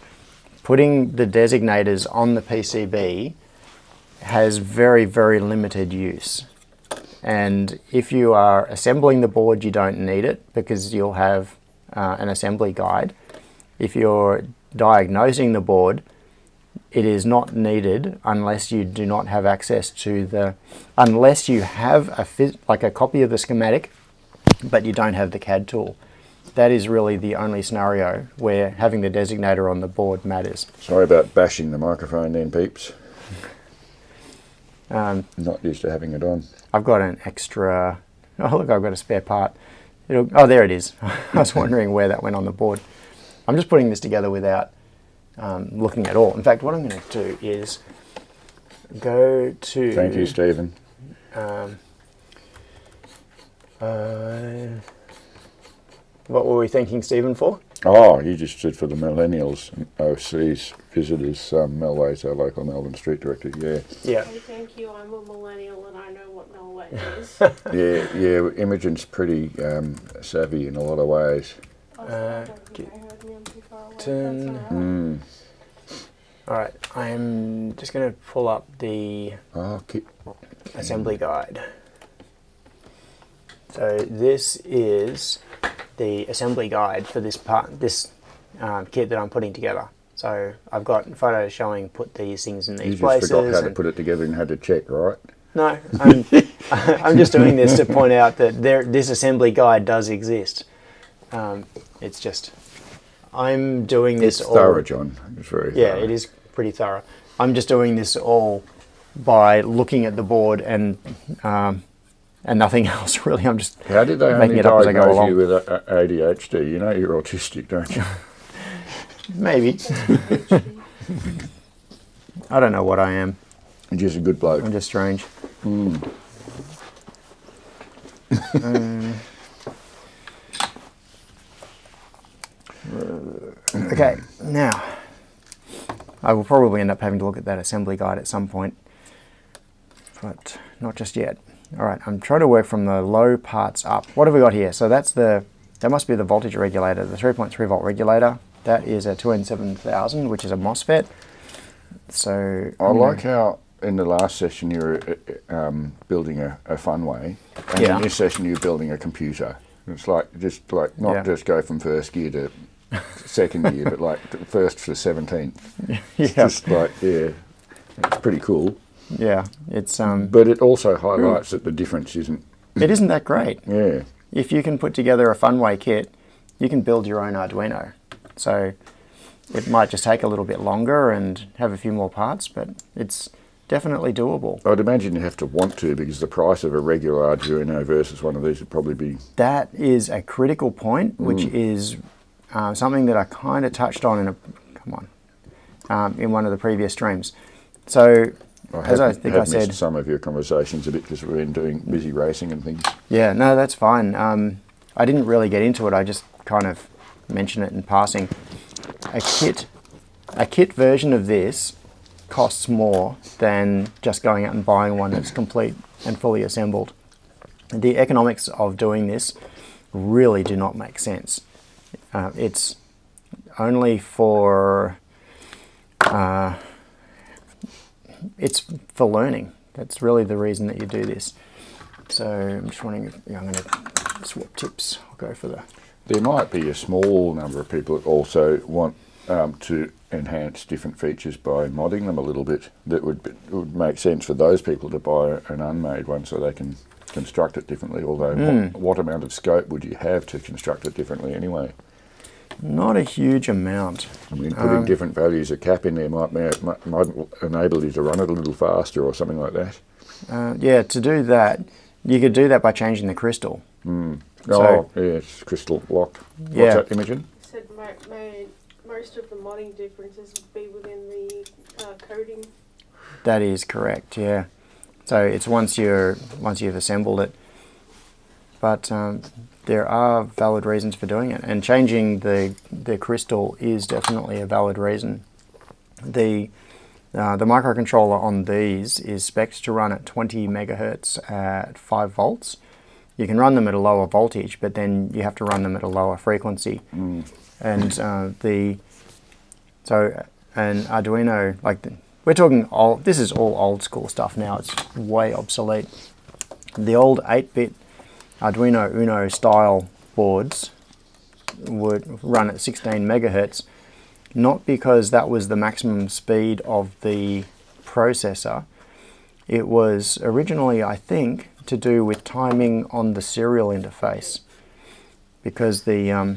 putting the designators on the PCB has very, very limited use. And if you are assembling the board, you don't need it because you'll have an assembly guide. If you're diagnosing the board, it is not needed unless you do not have access to unless you have a copy of the schematic, but you don't have the CAD tool. that is really the only scenario where having the designator on the board matters. Sorry about bashing the microphone then, peeps. Not used to having it on. I've got an extra... Oh, look, I've got a spare part. Oh, there it is. I was wondering where that went on the board. I'm just putting this together without looking at all. In fact, what I'm going to do is go to... Thank you, Stephen. What were we thanking Stephen for? Oh, you just stood for the millennials and OCs visitors. Melway's our local Melbourne street director. Yeah. Yeah. Hey, thank you. I'm a millennial and I know what Melway is. Yeah. Imogen's pretty savvy in a lot of ways. I don't think I heard me. I'm too far away. That's all right. All right. I'm just going to pull up the assembly guide. So this is the assembly guide for this part, this kit that I'm putting together. So I've got photos showing put these things in these places. You just forgot how to put it together and had to check, right? No, I'm just doing this to point out that this assembly guide does exist. It's just, I'm doing this it's all... thorough, John. It's very thorough. It is pretty thorough. I'm just doing this all by looking at the board and nothing else really. I'm just How did they making only it up as I go diagnose along. you with ADHD? You know you're autistic, don't you? Maybe. I don't know what I am. You're just a good bloke. I'm just strange. Okay, now I will probably end up having to look at that assembly guide at some point, but not just yet. All right, I'm trying to work from the low parts up. What have we got here? So that must be the voltage regulator, the 3.3 volt regulator. That is a 2N7000, which is a MOSFET. So I like how in the last session you were building a funway, and in this session you're building a computer. It's like not just go from first gear to second gear, but like first to 17th. It's just like, it's pretty cool. Yeah, it's but it also highlights that the difference isn't. It isn't that great. Yeah. If you can put together a funway kit, you can build your own Arduino. So it might just take a little bit longer and have a few more parts, but it's definitely doable. I'd imagine you have to want to, because the price of a regular Arduino versus one of these would probably be... That is a critical point, which is something that I kind of touched on in one of the previous streams. So, as I think I said... missed some of your conversations a bit because we've been busy racing and things. Yeah, no, that's fine. I didn't really get into it. I just kind of mentioned it in passing. A kit version of this costs more than just going out and buying one that's complete and fully assembled. The economics of doing this really do not make sense. It's only for it's for learning. That's really the reason that you do this. So I'm just wondering if I'm going to swap tips. I'll go for the... There might be a small number of people that also want to enhance different features by modding them a little bit. That would make sense for those people to buy an unmade one so they can construct it differently. Although, what amount of scope would you have to construct it differently anyway? Not a huge amount. I mean, putting different values of cap in there might enable you to run it a little faster or something like that. Yeah, to do that, you could do that by changing the crystal. So, it's crystal locked. What's that, Imogen? I said most of the modding differences would be within the coding. That is correct, yeah. So it's once you've assembled it. But there are valid reasons for doing it, and changing the crystal is definitely a valid reason. The microcontroller on these is spec'd to run at 20 megahertz at 5 volts. You can run them at a lower voltage, but then you have to run them at a lower frequency. And an Arduino, we're talking this is all old school stuff now. It's way obsolete. The old 8-bit Arduino Uno style boards would run at 16 megahertz, not because that was the maximum speed of the processor. It was originally, I think, to do with timing on the serial interface, because the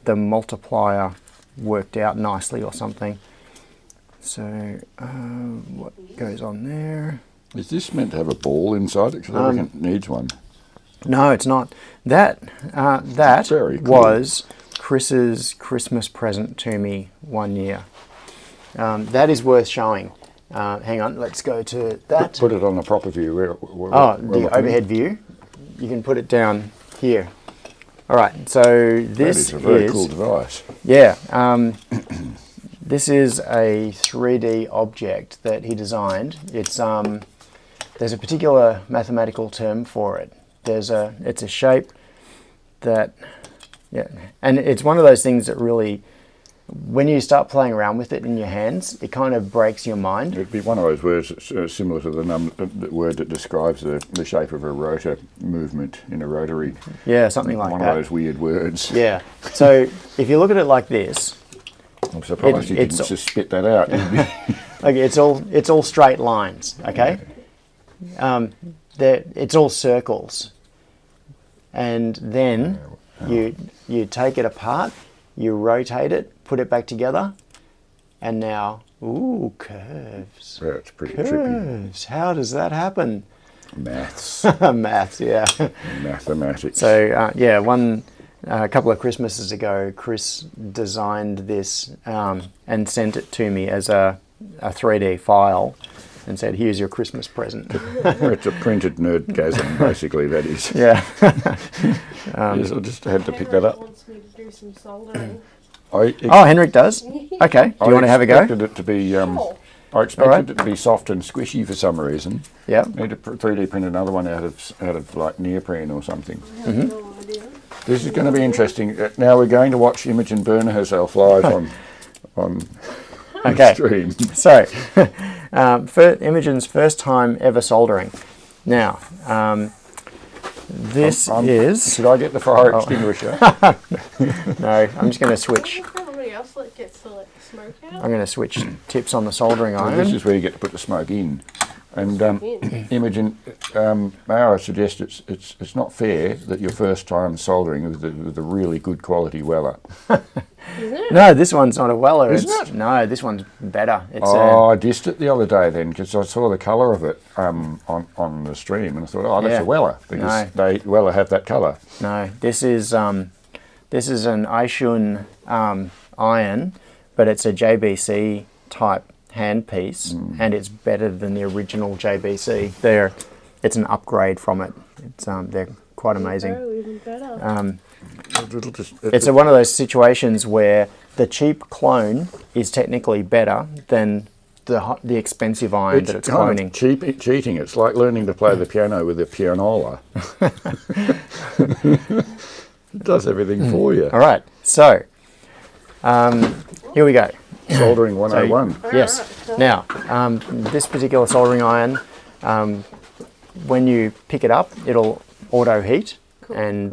multiplier worked out nicely or something. So what goes on there? Is this meant to have a ball inside it? Because I reckon it needs one. No, it's not. That Very cool. was Chris's Christmas present to me one year. That is worth showing. Hang on, let's go to that. Put it on the proper view. The overhead view. You can put it down here. All right, so this is a very cool device. Yeah, this is a 3D object that he designed. It's there's a particular mathematical term for it. It's a shape that, yeah, and it's one of those things that really, when you start playing around with it in your hands, it kind of breaks your mind. It'd be one of those words that's similar to the word that describes the shape of a rotor movement in a rotary. Yeah, something like that. One of those weird words. Yeah. So if you look at it like this, I'm surprised you didn't just spit that out. like it's all straight lines. Okay. It's all circles, and then you take it apart, you rotate it, put it back together, and now, ooh, curves. Yeah, it's pretty tricky. How does that happen? Maths. Maths, yeah. Mathematics. So, a couple of Christmases ago, Chris designed this and sent it to me as a 3D file and said, here's your Christmas present. It's a printed nerdgasm, basically, that is. Yeah. Yes, I just had to pick that up. Wants me to do some soldering. Henrik does? Okay. Do you want to have a go? I expected it to be, I expected it to be soft and squishy for some reason. Yeah. Need to 3D print another one out of like nearprene or something. I have no idea. This is going to be interesting. Now we're going to watch Imogen burn herself live on stream. So, for Imogen's first time ever soldering. Now, this is... Should I get the fire extinguisher? No, I'm just going to switch. Everybody else that gets to let the smoke out. I'm going to switch tips on the soldering iron. This is where you get to put the smoke in. And Imogen, may I suggest it's not fair that your first time soldering with a really good quality Weller. Isn't it? No, this one's not a Weller. Isn't it? No, this one's better. It's I dissed it the other day then because I saw the colour of it on the stream and I thought, that's a Weller because Weller have that colour. No, this is an Aishun iron, but it's a JBC type handpiece, and it's better than the original JBC. It's an upgrade from it. They're quite amazing. Even better. It's one of those situations where the cheap clone is technically better than the expensive iron that it's cloning. Cheating. It's like learning to play the piano with a pianola. It does everything for you. All right, so here we go. Soldering 101. Yes. Now, this particular soldering iron, when you pick it up, it'll auto heat, and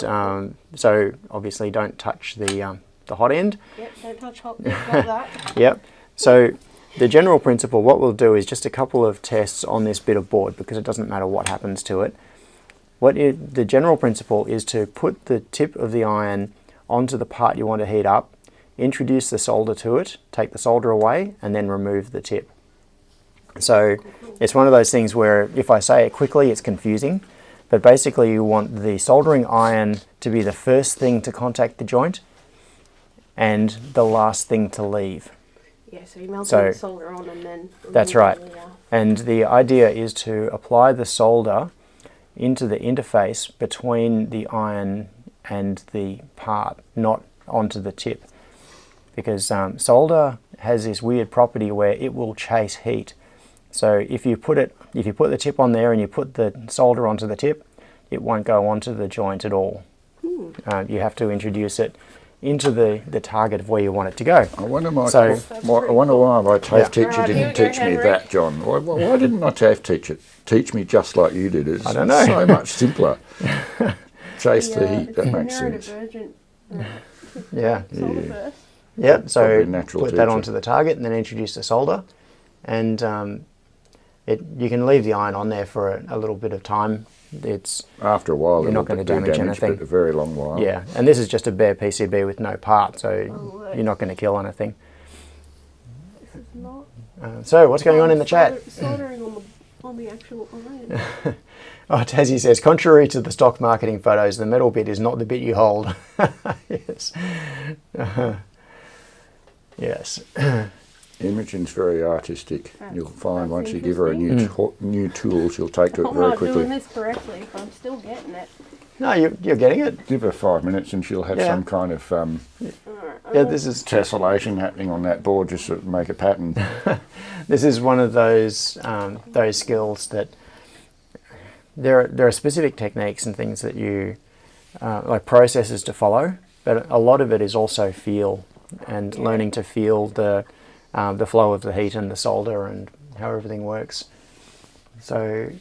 so obviously don't touch the hot end. Yep, don't touch hot. Got that. Yep. So the general principle, what we'll do is just a couple of tests on this bit of board because it doesn't matter what happens to it. The general principle is to put the tip of the iron onto the part you want to heat up, introduce the solder to it, take the solder away, and then remove the tip. So it's one of those things where if I say it quickly, it's confusing, but basically you want the soldering iron to be the first thing to contact the joint and the last thing to leave. Yeah, so you melt the solder on and then... That's right. And the idea is to apply the solder into the interface between the iron and the part, not onto the tip. Because solder has this weird property where it will chase heat. So if you put the tip on there and you put the solder onto the tip, it won't go onto the joint at all. You have to introduce it into the target of where you want it to go. I wonder why my TAFE teacher didn't teach me that, John. Why didn't my TAFE teacher teach me just like you did? I don't know. So much simpler. Chase the heat, that makes sense. Yeah. First. Yep, so put that onto the target and then introduce the solder, and you can leave the iron on there for a little bit of time it's After a while, you're not going to damage anything. But a very long while. Yeah, and this is just a bare PCB with no part, so look. you're not going to kill anything. This is not. So what's going on in the chat? Soldering on the actual iron. Oh, Tassie says, contrary to the stock marketing photos, the metal bit is not the bit you hold. Yes. Yes. Imogen's very artistic. You'll find That's once you give her a new tool, she'll take to it I'm very not quickly. doing this correctly if I'm still getting it. No, you're getting it. Give her 5 minutes and she'll have Yeah. some kind of Alright, Yeah, this is tessellation happening on that board just to make a pattern. this is one of those skills that there are specific techniques and things that you like processes to follow, but a lot of it is also feel and learning to feel the flow of the heat and the solder and how everything works. So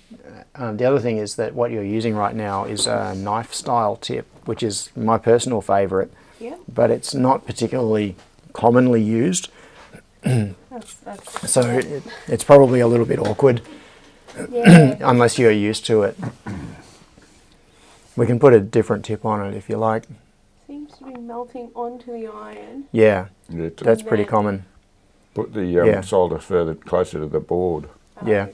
the other thing is that what you're using right now is a knife style tip, which is my personal favourite, Yeah. but it's not particularly commonly used. That's So it's probably a little bit awkward yeah. unless you're used to it. We can put a different tip on it if you like. Seems to be melting onto the iron. Yeah, Yeah, that's pretty common. put the Yeah. solder further closer to the board. Yeah.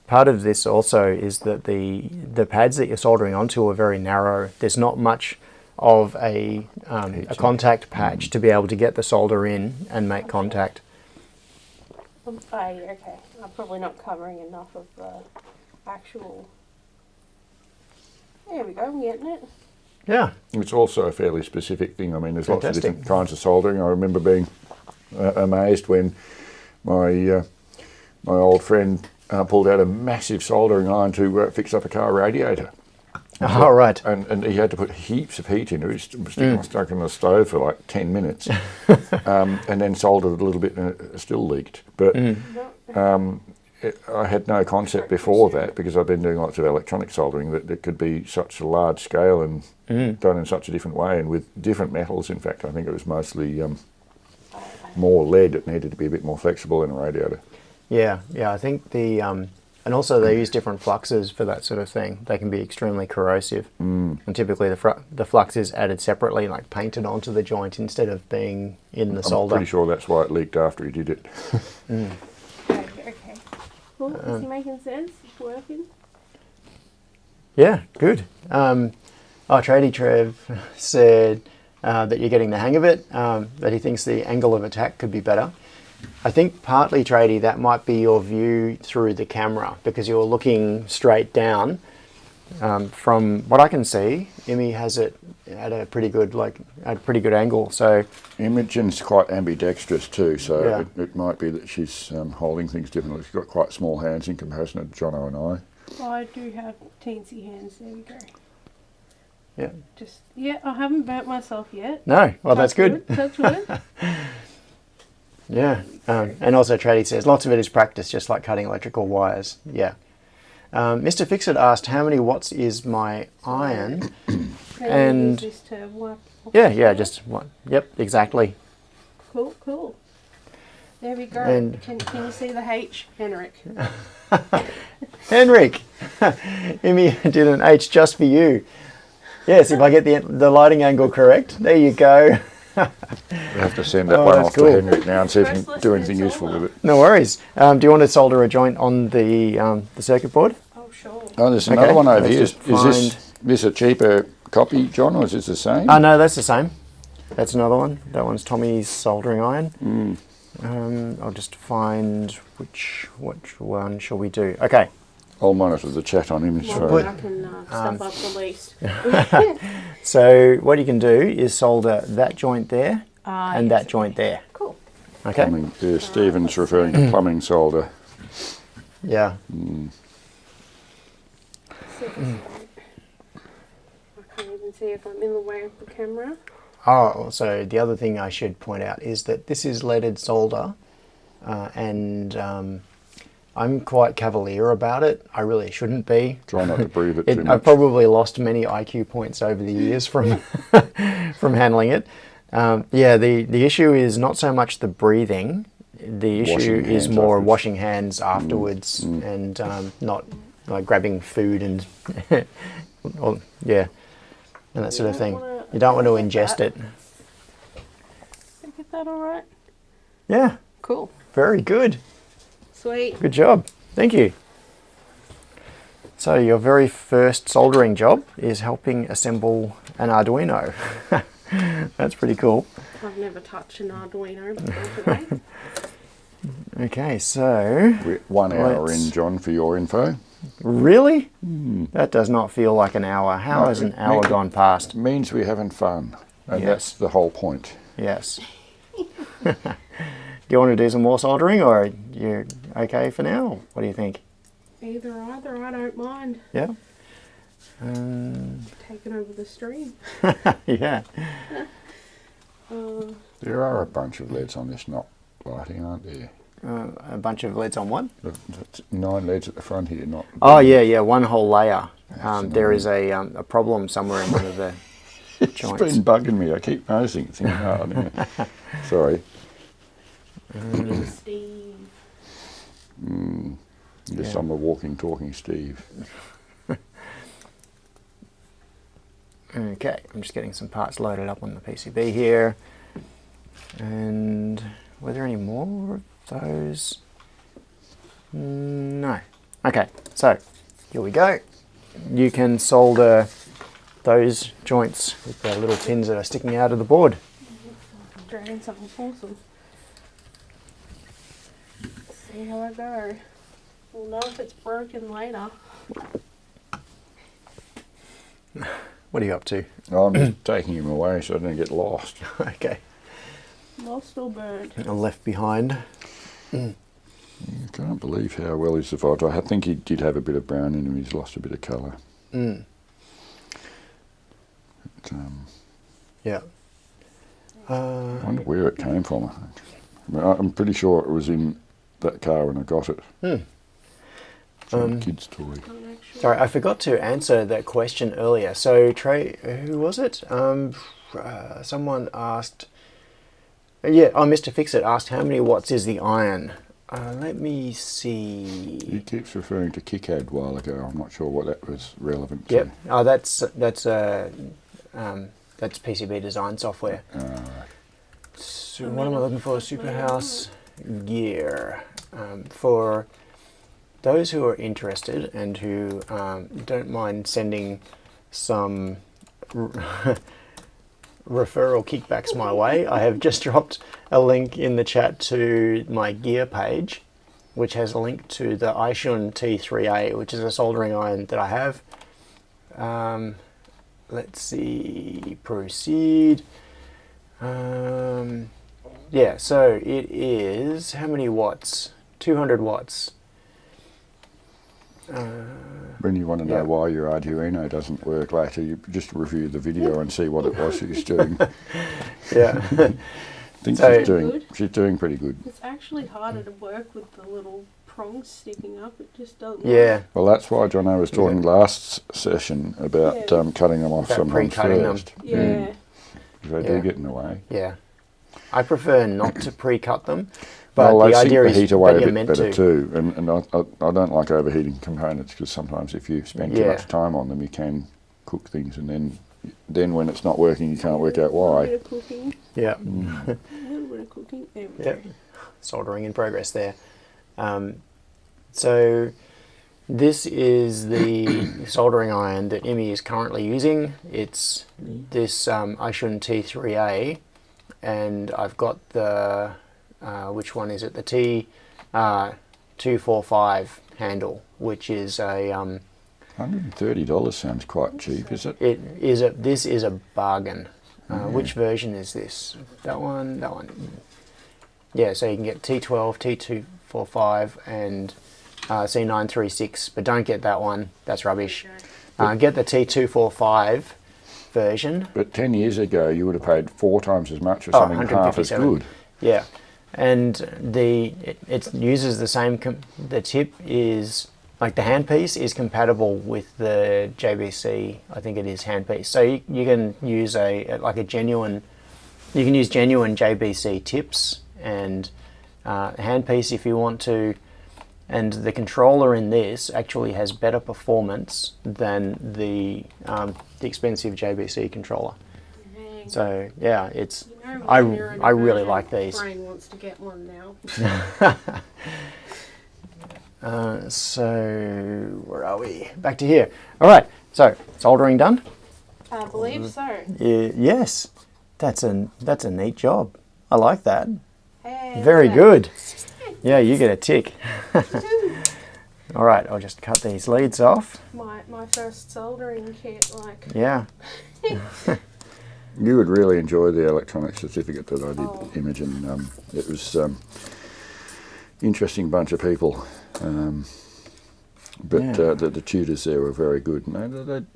Part of this also is that the pads that you're soldering onto are very narrow. There's not much of a contact patch to be able to get the solder in and make contact. Okay. I'm probably not covering enough of the actual. There we go. I'm getting it. Yeah. It's also a fairly specific thing. I mean, there's lots of Fantastic. different kinds of soldering. I remember being amazed when my old friend pulled out a massive soldering iron to fix up a car radiator. Oh, right. And he had to put heaps of heat in it. He was stuck in the stove for like 10 minutes and then soldered a little bit and it still leaked. But I had no concept before that, because I've been doing lots of electronic soldering, that it could be such a large scale and done in such a different way and with different metals. In fact, I think it was mostly more lead. It needed to be a bit more flexible in a radiator. Yeah, I think and also they use different fluxes for that sort of thing. They can be extremely corrosive. And typically the flux is added separately, like painted onto the joint instead of being in the solder. I'm pretty sure that's why it leaked after he did it. Okay. Cool. Is he making sense? It's working. Yeah, good. Tradie Trev said that you're getting the hang of it, that he thinks the angle of attack could be better. I think partly, Tradie, that might be your view through the camera, because you're looking straight down. From what I can see, Imi has it at a pretty good angle. So Imogen's quite ambidextrous too, so Yeah. it might be that she's holding things differently. She's got quite small hands in comparison to Jono and I. Oh, I do have teensy hands. There we go. yeah. I haven't burnt myself yet. No, well, that's good. Touch wood. Yeah, and also Tradie says lots of it is practice, just like cutting electrical wires. Yeah. Mr. Fixit asked, how many watts is my iron? And use this to wipe off yeah, just one. Yep, exactly. Cool. There we go. And- Can you see the H, Henrik? Henrik, Imi did an H just for you. Yes, if I get the lighting angle correct, there you go. We'll have to send that Oh, one that's off cool. to Henrik now and see if he First can do lesson anything in useful solder. with it. No worries. Do you want to solder a joint on the circuit board? Oh, sure. Oh, there's another one over let's here. Is just this a cheaper copy, John, or is this the same? Oh, no, that's the same. That's another one. That one's Tommy's soldering iron. I'll just find which one shall we do. Okay. I'll monitor the chat on image. Well, Sorry. I can step up the least. So what you can do is solder that joint there and yes, that joint there. Cool. Okay. Plumbing. Yeah, Stephen's referring to plumbing solder. Yeah. I can't even see if I'm in the way of the camera. Oh, so the other thing I should point out is that this is leaded solder, and I'm quite cavalier about it. I really shouldn't be. Try not to breathe it too much. I've probably lost many IQ points over the years from from handling it. The issue is not so much the breathing. The issue Washing is hands more afterwards. washing hands afterwards and not like grabbing food and, or, yeah, and that sort of thing. You don't want to ingest it. Did I get that all right? Yeah, Cool. very good. Sweet. Good job. Thank you. So your very first soldering job is helping assemble an Arduino. That's pretty cool. I've never touched an Arduino before today. Okay, so We're 1 hour Let's- in, John, for your info. really? That does not feel like an hour. How No, has an it hour means- gone past? It means we're having fun, and Yes. that's the whole point. Yes. Do you want to do some more soldering, or you're okay for now? What do you think? Either, I don't mind Yeah? taking over the stream. Yeah. There are a bunch of LEDs on this not lighting, aren't there? A bunch of leads on one? That's 9 LEDs at the front here, not... Oh, yeah, one whole layer. There annoying. is a problem somewhere in one of the It's joints. been bugging me. I keep noticing, thinking, oh, no. Sorry. Steve. Yes, Yeah. I'm a walking, talking Steve. Okay, I'm just getting some parts loaded up on the PCB here. And were there any more of those? No. Okay, so here we go. You can solder those joints with the little pins that are sticking out of the board. Dragging something awesome. See how I go. We'll know if it's broken later. What are you up to? I'm just taking him away so I don't get lost. Okay. Lost or burned? Left behind. I can't believe how well he survived. I think he did have a bit of brown in him. He's lost a bit of colour. But, Yeah. I wonder where it came from. I'm pretty sure it was in that car when I got it. Some kid's toy. Not actually. Sorry, I forgot to answer that question earlier. So, Trey, who was it? Someone asked. Yeah, Mr. Fixit asked how many watts is the iron. Let me He see. keeps referring to KickAd a while ago. I'm not sure what that was relevant to. Yep. Oh, that's PCB design software. So what am I looking for? Superhouse gear. For those who are interested and who don't mind sending some referral kickbacks my way, I have just dropped a link in the chat to my gear page, which has a link to the iShun T3A, which is a soldering iron that I have. Let's see, proceed. Yeah, so it is, how many watts? 200 watts. When you want to know Yeah. why your Arduino doesn't work later, you just review the video and see what it was she's doing. Yeah. I think So- she's doing pretty good. It's actually harder to work with the little prongs sticking up. It just doesn't. Yeah. Well, that's why Jono was talking last session about Yeah. cutting them off About sometimes pre-cutting them. first. Yeah. Because they Yeah. do get in the way. Yeah. I prefer not to pre-cut them, but Well, the they sink idea the is heat away that a you're bit meant better to. too. And I don't like overheating components because sometimes if you spend too Yeah. much time on them, you can cook things, and then when it's not working, you can't work out A little why. bit of cooking. Yeah. A little bit of cooking. There we Yeah. go. Soldering in progress there. So this is the soldering iron that Emmy is currently using. It's this iShun T3A, and I've got the which one is it? The T245 handle, which is a $130 sounds quite cheap, is it? this is a bargain. Which version is this? That one. That one. Yeah, so you can get T12, T245, and C936, but don't get that one. That's rubbish. Get the T245 version. But 10 years ago, you would have paid 4 times as much for Oh, something half as 157. good. Yeah, and it uses the same. The tip is like the handpiece is compatible with the JBC. I think it is handpiece. So you can use genuine. You can use genuine JBC tips and handpiece if you want to. And the controller in this actually has better performance than the expensive JBC controller. Dang. So yeah, it's You know, I when you're an really urgent like these. Brain wants to get one now. So where are we? Back to here. All right. So soldering done. I believe so. Yes, that's a neat job. I like that. Hey, Very look good. Yeah, you get a tick. All right, I'll just cut these leads off. my first soldering kit, like. Yeah. You would really enjoy the electronic certificate that I did, Oh. Imogen. It was interesting bunch of people, but Yeah. the tutors there were very good. And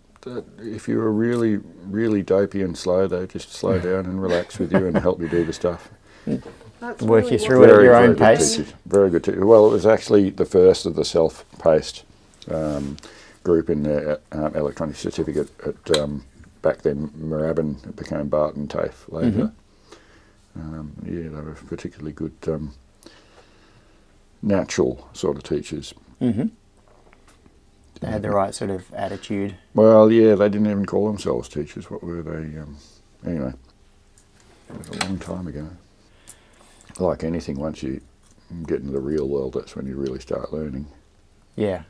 if you were really, really dopey and slow, they just slow down and relax with you and help you do the stuff. That's Work really you what through it at I'm your own doing. pace. Teachers. Very good teachers. Well, it was actually the first of the self-paced group in the electronic certificate at back then Moorabbin. It became Barton TAFE later. Yeah, they were particularly good natural sort of teachers. Mm-hmm. They had the right sort of attitude. Well, yeah, they didn't even call themselves teachers. What were they? Anyway, it was a long time ago. Like anything, once you get into the real world, that's when you really start learning. Yeah,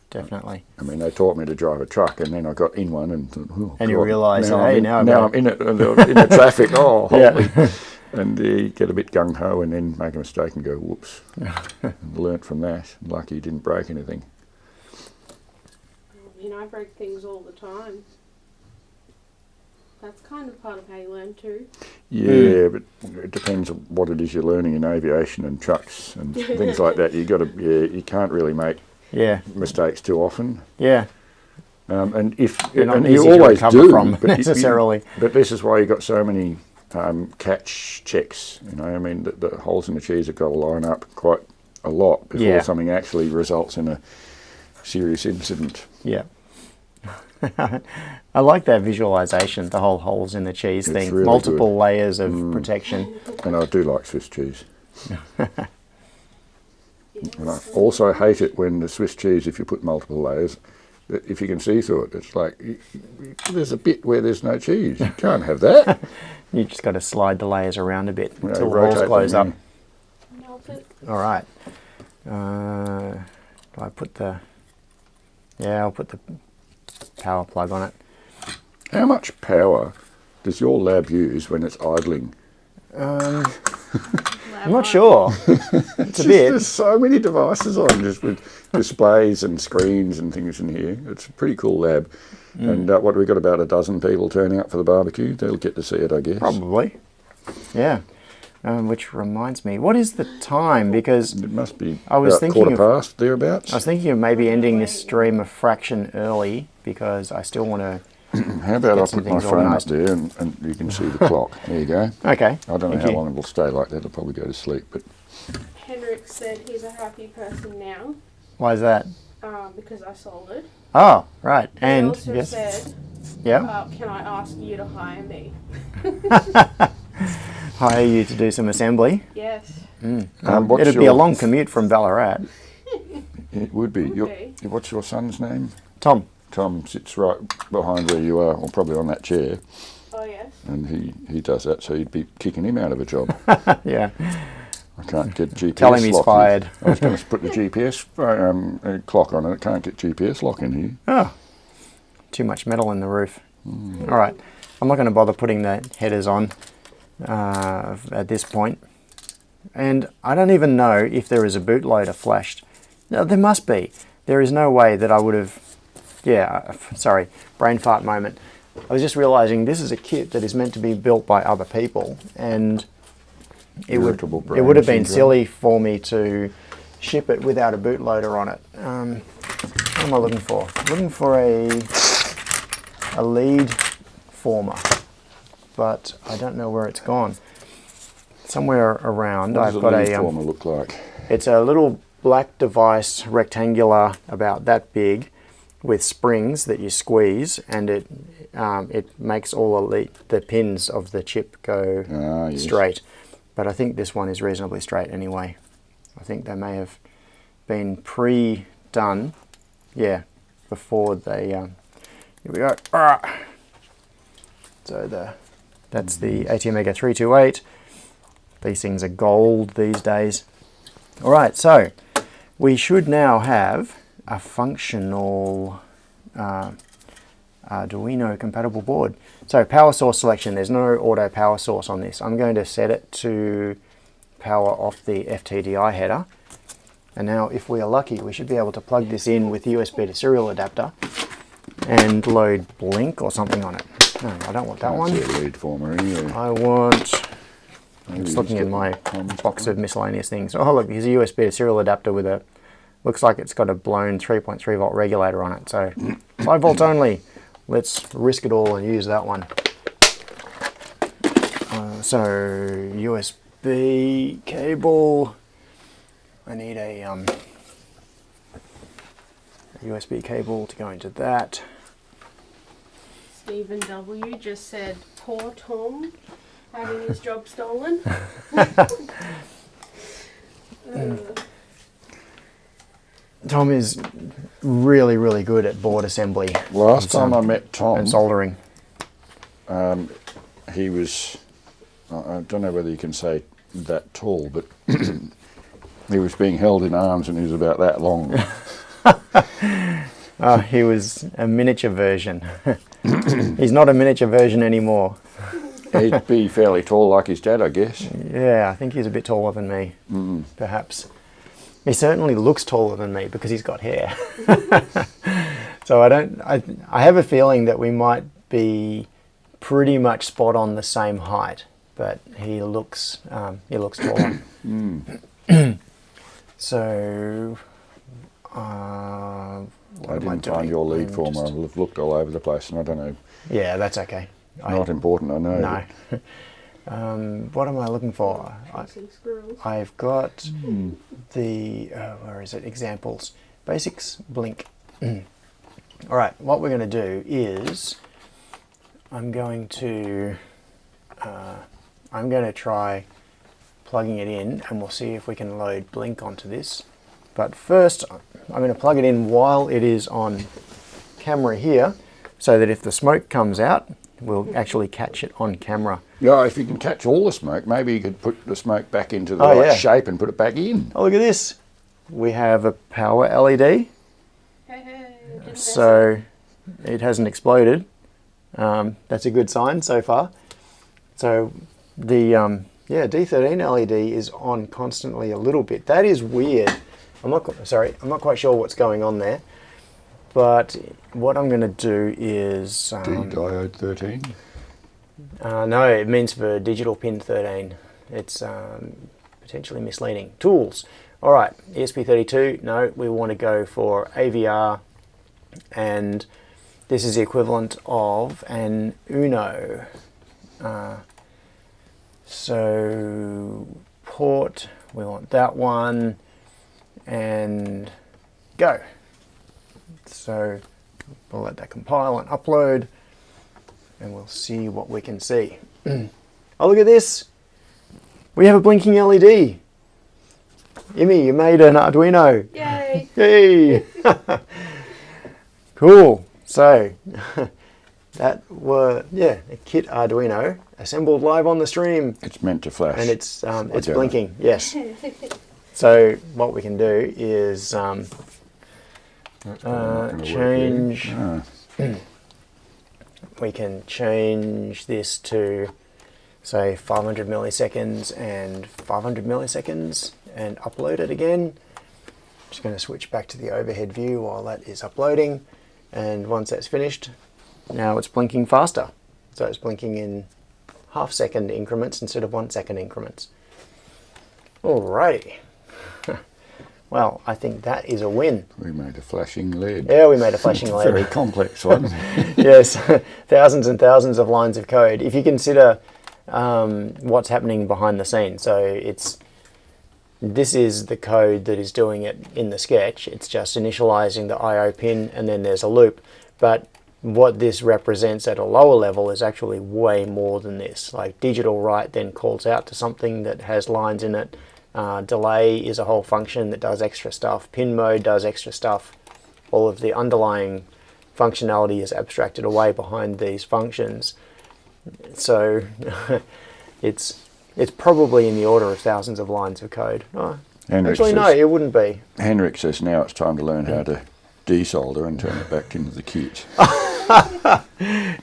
definitely. I mean, they taught me to drive a truck, and then I got in one, and oh, And you God, realise, now hey, I'm in, now now I'm in it, and in the traffic. Oh, holy. Yeah. And you get a bit gung ho, and then make a mistake and go whoops. And learnt from that. Lucky you didn't break anything. I mean, I break things all the time. That's kind of part of how you learn too. Yeah, but it depends on what it is you're learning in aviation and trucks and things like that. You can't really make Yeah. mistakes too often. Yeah. And if They're not and easy you to always recover do from but necessarily. but this is why you got so many catch checks. You know, I mean, the holes in the cheese have got to line up quite a lot before Yeah. something actually results in a serious incident. Yeah. I like that visualization, the whole holes in the cheese It's thing. really Multiple good. layers of protection. And I do like Swiss cheese. Yes. And I also hate it when the Swiss cheese, if you put multiple layers, that if you can see through it, it's like there's a bit where there's no cheese. You can't have that. You just got to slide the layers around a bit You know, until the rotate holes them, close up. yeah. Melt it. All right. Do I put the... Yeah, I'll put the power plug on it. How much power does your lab use when it's idling? I'm not sure. It's a bit. There's so many devices on, just with displays and screens and things in here. It's a pretty cool lab. And what, we got about a dozen people turning up for the barbecue. They'll get to see it, I guess. Probably. Yeah. Which reminds me, what is the time? Because It must be I was about thinking quarter of- past, thereabouts. I was thinking of maybe ending this stream a fraction early because I still want to... How about get I some put my things phone up organised. there and you can see the clock. There you go. Okay. I don't know thank how you. long it will stay like that. I'll probably go to sleep. But Henrik said he's a happy person now Why is that? because I soldered. Oh, right. He And, also yes. said, Yeah. can I ask you to hire me? Hire you to do some assembly. Yes. what's It'd be a your- long commute from Ballarat. It would be. Would be. What's your son's name? Tom. Tom sits right behind where you are, or probably on that chair, Oh, yes. and he does that, so you'd be kicking him out of a job. Yeah. I can't get GPS Tell him he's lock in. fired. I was going to put the GPS clock on it. Can't get GPS lock in here. Oh, too much metal in the roof. All right. I'm not going to bother putting the headers on at this point. And I don't even know if there is a bootloader flashed. No, there must be. There is no way that I would have... Yeah, sorry, brain fart moment. I was just realising this is a kit that is meant to be built by other people, and it Irritable would brain have been syndrome. silly for me to ship it without a bootloader on it. What am I looking for? Looking for a lead former, but I don't know where it's gone. Somewhere around, What does I've got lead a. former look like? It's a little black device, rectangular, about that big, with springs that you squeeze, and it makes all the pins of the chip go Yes. straight. But I think this one is reasonably straight anyway. I think they may have been pre-done, yeah, before they, here we go. So that's the ATmega 328. These things are gold these days. All right, so we should now have a functional Arduino compatible board. So power source selection, there's no auto power source on this. I'm going to set it to power off the FTDI header. And now if we are lucky, we should be able to plug this in with USB to serial adapter and load Blink or something on it. No, I don't want that one. Lead former anyway. I want, I'm just looking at my box of miscellaneous things. Oh look, here's a USB to serial adapter with a, looks like it's got a blown 3.3 volt regulator on it. So 5 volts only. Let's risk it all and use that one. So USB cable. I need a USB cable to go into that. Stephen W. just said, poor Tom having his job stolen. Tom is really, really good at board assembly. Last time I met Tom, and soldering. he was, I don't know whether you can say that tall, but he was being held in arms and he was about that long. He was a miniature version. He's not a miniature version anymore. He'd be fairly tall like his dad, I guess. Yeah, I think he's a bit taller than me, perhaps. He certainly looks taller than me because he's got hair. So I have a feeling that we might be pretty much spot on the same height, but he looks taller. So, I didn't find your lead form. I've looked all over the place and I don't know. Yeah, that's okay. Not important, I know. No. What am I looking for? I've got the, where is it? Examples. Basics, Blink. All right, what we're going to do is I'm going to try plugging it in and we'll see if we can load Blink onto this. But first, I'm going to plug it in while it is on camera here so that if the smoke comes out, we'll actually catch it on camera. Yeah, if you can catch all the smoke, maybe you could put the smoke back into the right shape and put it back in. Oh, look at this. We have a power LED. So it hasn't exploded. That's a good sign so far. So the D13 LED is on constantly a little bit. That is weird. I'm not quite sure what's going on there. But what I'm going to do is... D-diode 13? No, it means for digital pin 13. It's potentially misleading. Tools. All right, ESP32. No, we want to go for AVR, and this is the equivalent of an Uno. So port, we want that one, and go. So we'll let that compile and upload, and we'll see what we can see. Oh, look at this. We have a blinking LED. Imi, you made an Arduino. Yay! Yay! Cool. So that were a kit Arduino assembled live on the stream. It's meant to flash. And it's blinking. Yes. So what we can do is change. We can change this to say 500 milliseconds and 500 milliseconds and upload it again. Just going to switch back to the overhead view while that is uploading, and once that's finished, now it's blinking faster. So it's blinking in half-second increments instead of 1 second increments. Alrighty. Well, I think that is a win. We made a flashing LED. Yeah, we made a flashing LED. Very complex one. Yes, thousands and thousands of lines of code. If you consider what's happening behind the scenes, so this is the code that is doing it in the sketch. It's just initializing the I/O pin, and then there's a loop. But what this represents at a lower level is actually way more than this. Like digital write then calls out to something that has lines in it, Delay is a whole function that does extra stuff. Pin mode does extra stuff. All of the underlying functionality is abstracted away behind these functions. So it's probably in the order of thousands of lines of code. Oh, actually, no, it wouldn't be. Henrik says now it's time to learn how to desolder and turn it back into the kit.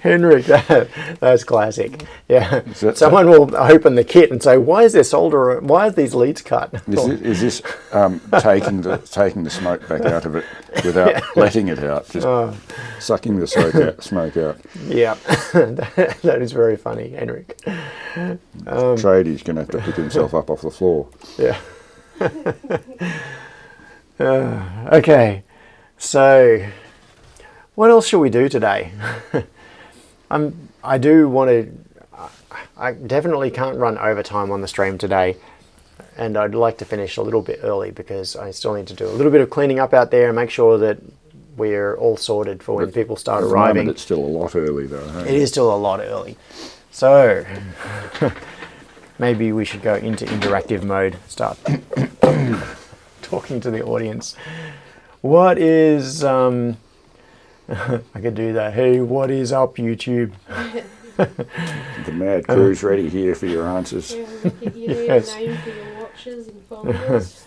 Henrik, that's classic. Yeah, someone will open the kit and say, "Why is there solder? Why are these leads cut?" Is this taking the smoke back out of it without letting it out, just sucking the smoke out? Yeah, that is very funny, Henrik. Tradie's going to have to pick himself up off the floor. Yeah. Okay, so. What else shall we do today? I do want to. I definitely can't run overtime on the stream today, and I'd like to finish a little bit early because I still need to do a little bit of cleaning up out there and make sure that we're all sorted for when people start arriving. It's still a lot early though. Hey? It is still a lot early, so maybe we should go into interactive mode. Start talking to the audience. What is I could do that. Hey, what is up, YouTube? The mad crew's ready here for your answers. Yeah, you need a name for your watches and followers.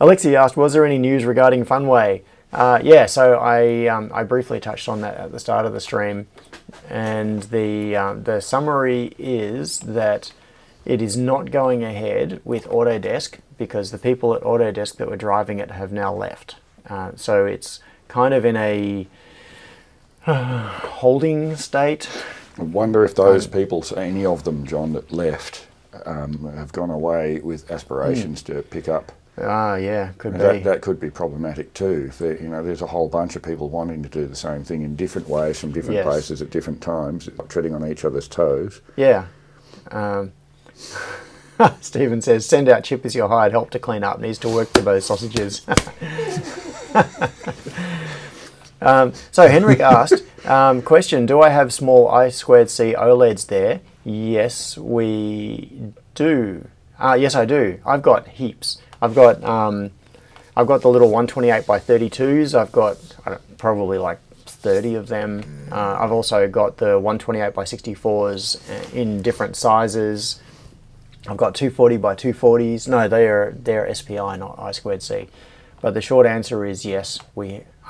Alexi asked, was there any news regarding Funway? Yeah, so I briefly touched on that at the start of the stream, and the summary is that it is not going ahead with Autodesk because the people at Autodesk that were driving it have now left. So it's kind of in a holding state. I wonder if those people, any of them, John, that left, have gone away with aspirations to pick up. Yeah, could be. That could be problematic too. If there's a whole bunch of people wanting to do the same thing in different ways from different places at different times, treading on each other's toes. Yeah. Stephen says, send out Chip as your hired help to clean up. Needs to work for those sausages. So Henrik asked, question, do I have small I2C OLEDs there? Yes, we do. Yes, I do. I've got heaps. I've got the little 128 by 32s. I've got probably like 30 of them. I've also got the 128 by 64s in different sizes. I've got 240 by 240s. No, they're SPI, not I2C. But the short answer is yes,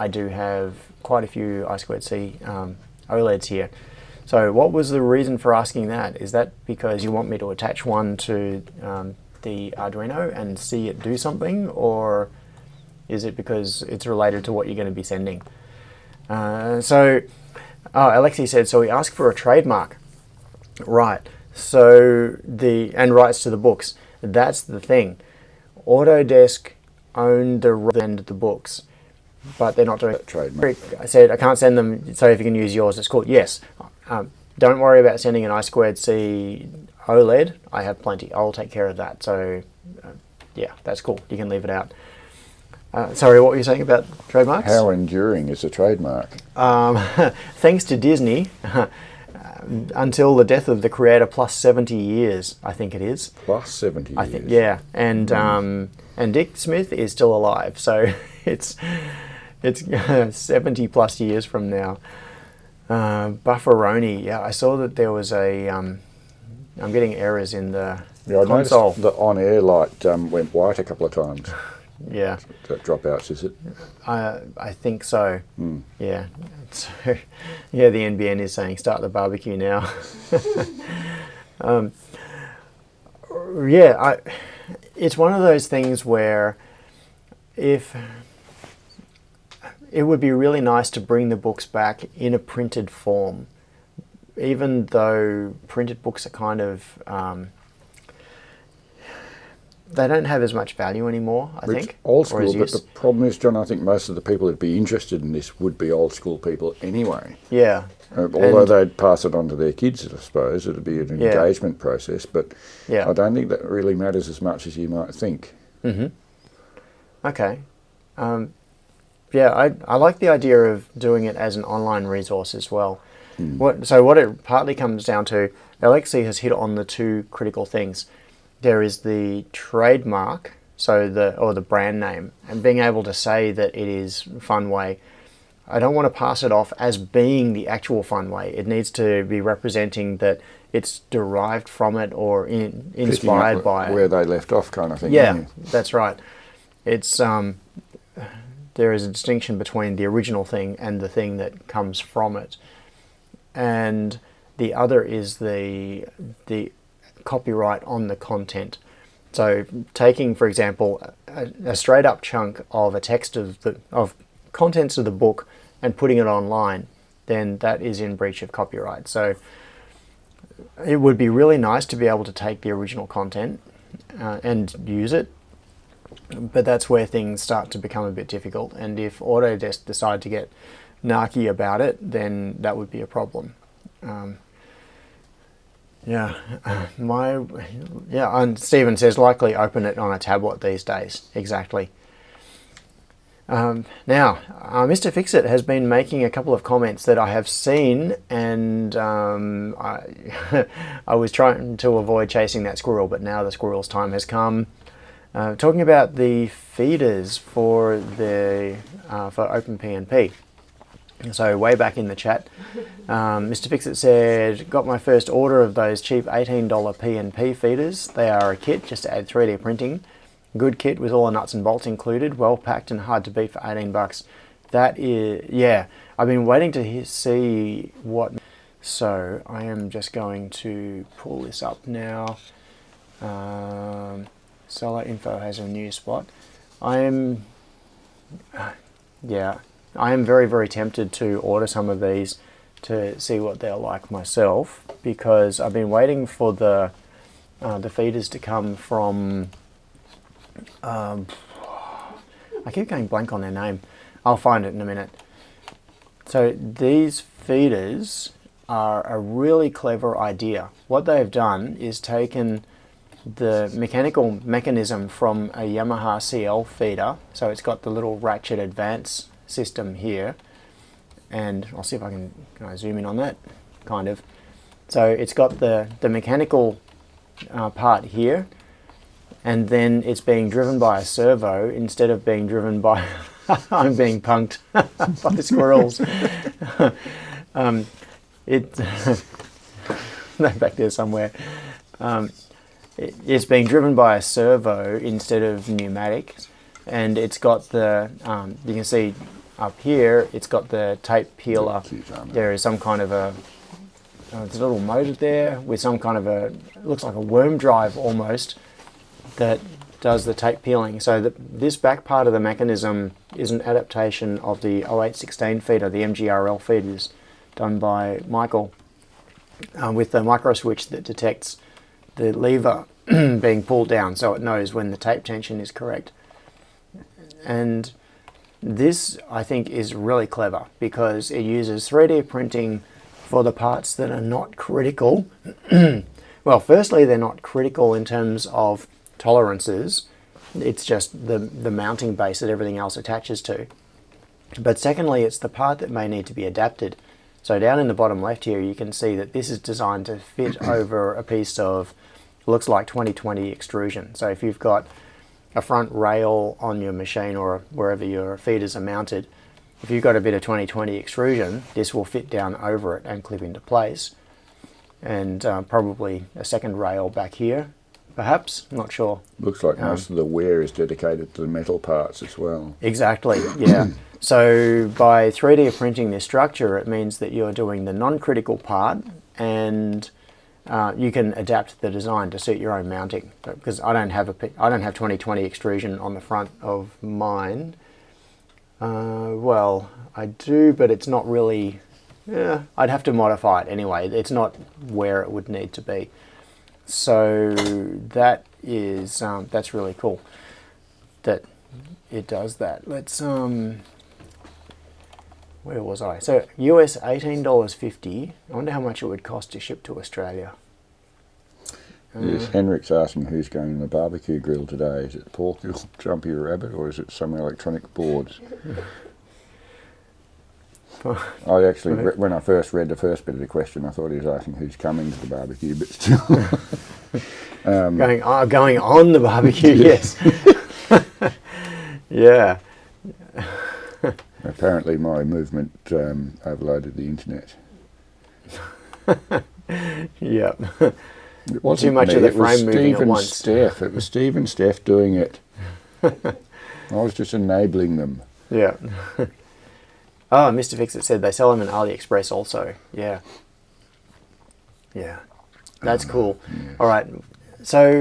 I do have quite a few I2C OLEDs here. So what was the reason for asking that? Is that because you want me to attach one to the Arduino and see it do something, or is it because it's related to what you're going to be sending? Alexi said, so he asked for a trademark. Right. So and rights to the books. That's the thing. Autodesk own the books, but they're not doing it. Trademark. I said I can't send them, so if you can use yours, it's cool. Yes. Don't worry about sending an I2C OLED. I have plenty. I'll take care of that. So yeah, that's cool. You can leave it out. Sorry, what were you saying about trademarks? How enduring is a trademark? Thanks to Disney, until the death of the creator plus 70 years, I think it is. Plus 70 years? I think, yeah. And Dick Smith is still alive, so it's 70 plus years from now. Bufferoni, yeah, I saw that there was a, I'm getting errors in the console. The on-air light went white a couple of times. Yeah. Dropouts, is it? I think so. Yeah. So, yeah, the NBN is saying start the barbecue now. It's one of those things where if it would be really nice to bring the books back in a printed form, even though printed books are kind of they don't have as much value anymore, I think. Old school, but the problem is, John, I think most of the people who'd be interested in this would be old school people anyway. Yeah. Although they'd pass it on to their kids, I suppose. It'd be an engagement process, but I don't think that really matters as much as you might think. Mm-hmm. Okay. I like the idea of doing it as an online resource as well. So what it partly comes down to, Alexi has hit on the two critical things. there is the trademark, so the brand name, and being able to say that it is Funway. I don't want to pass it off as being the actual Funway. It needs to be representing that it's derived from it or inspired by it. Where they left off, kind of thing. Yeah, that's right. It's there is a distinction between the original thing and the thing that comes from it, and the other is the copyright on the content. So taking, for example, a straight up chunk of a text of contents of the book and putting it online, then that is in breach of copyright. So it would be really nice to be able to take the original content and use it, but that's where things start to become a bit difficult. And if Autodesk decide to get narky about it, then that would be a problem. And Stephen says likely open it on a tablet these days. Exactly. Now, Mr. Fixit has been making a couple of comments that I have seen, and I was trying to avoid chasing that squirrel, but now the squirrel's time has come. Talking about the feeders for OpenPNP. So way back in the chat, Mr. Fixit said, got my first order of those cheap $18 PNP feeders. They are a kit just to add 3D printing. Good kit with all the nuts and bolts included, well packed and hard to beat for 18 bucks. That is, yeah, I've been waiting to see what, so I am just going to pull this up now. Seller info has a new spot. I am very, very tempted to order some of these to see what they're like myself, because I've been waiting for the feeders to come from, I keep going blank on their name. I'll find it in a minute. So these feeders are a really clever idea. What they've done is taken the mechanical mechanism from a Yamaha CL feeder, so it's got the little ratchet advance system here, and I'll see if I can zoom in on that, kind of. So it's got the mechanical part here, and then it's being driven by a servo instead of being driven by I'm being punked by the squirrels. They're back there somewhere. It's being driven by a servo instead of pneumatics, and it's got the you can see up here it's got the tape peeler. There is some kind of a there's a little motor there with some kind of it looks like a worm drive almost, that does the tape peeling. So this back part of the mechanism is an adaptation of the 0816 feeder, the MGRL feeders done by Michael, with the micro switch that detects the lever being pulled down so it knows when the tape tension is correct. And this, I think, is really clever because it uses 3D printing for the parts that are not critical. Well, firstly, they're not critical in terms of tolerances. It's just the mounting base that everything else attaches to. But secondly, it's the part that may need to be adapted. So down in the bottom left here, you can see that this is designed to fit over a piece of, looks like 2020 extrusion. So if you've got a front rail on your machine or wherever your feeders are mounted, if you've got a bit of 2020 extrusion, this will fit down over it and clip into place. And probably a second rail back here, perhaps, not sure. Looks like most of the wear is dedicated to the metal parts as well. Exactly, yeah. So by 3D printing this structure, it means that you're doing the non-critical part, and you can adapt the design to suit your own mounting. Because I don't have 2020 extrusion on the front of mine. Well, I do, but it's not really. Yeah, I'd have to modify it anyway. It's not where it would need to be. So that is that's really cool that it does that. Let's where was I? So US $18.50. I wonder how much it would cost to ship to Australia. Yes, Henrik's asking who's going on the barbecue grill today. Is it pork or jumpy rabbit, or is it some electronic boards? I actually, when I first read the first bit of the question, I thought he was asking who's coming to the barbecue, but still. Going on the barbecue, yes. Yeah. Apparently my movement overloaded the internet. Yep. It wasn't Too much me, of the it was frame moving at Steve and once. Steph. It was Steve and Steph doing it. I was just enabling them. Yeah. Oh, Mr. Fixit said they sell them in AliExpress also. Yeah. Yeah. That's cool. Yes. All right. So,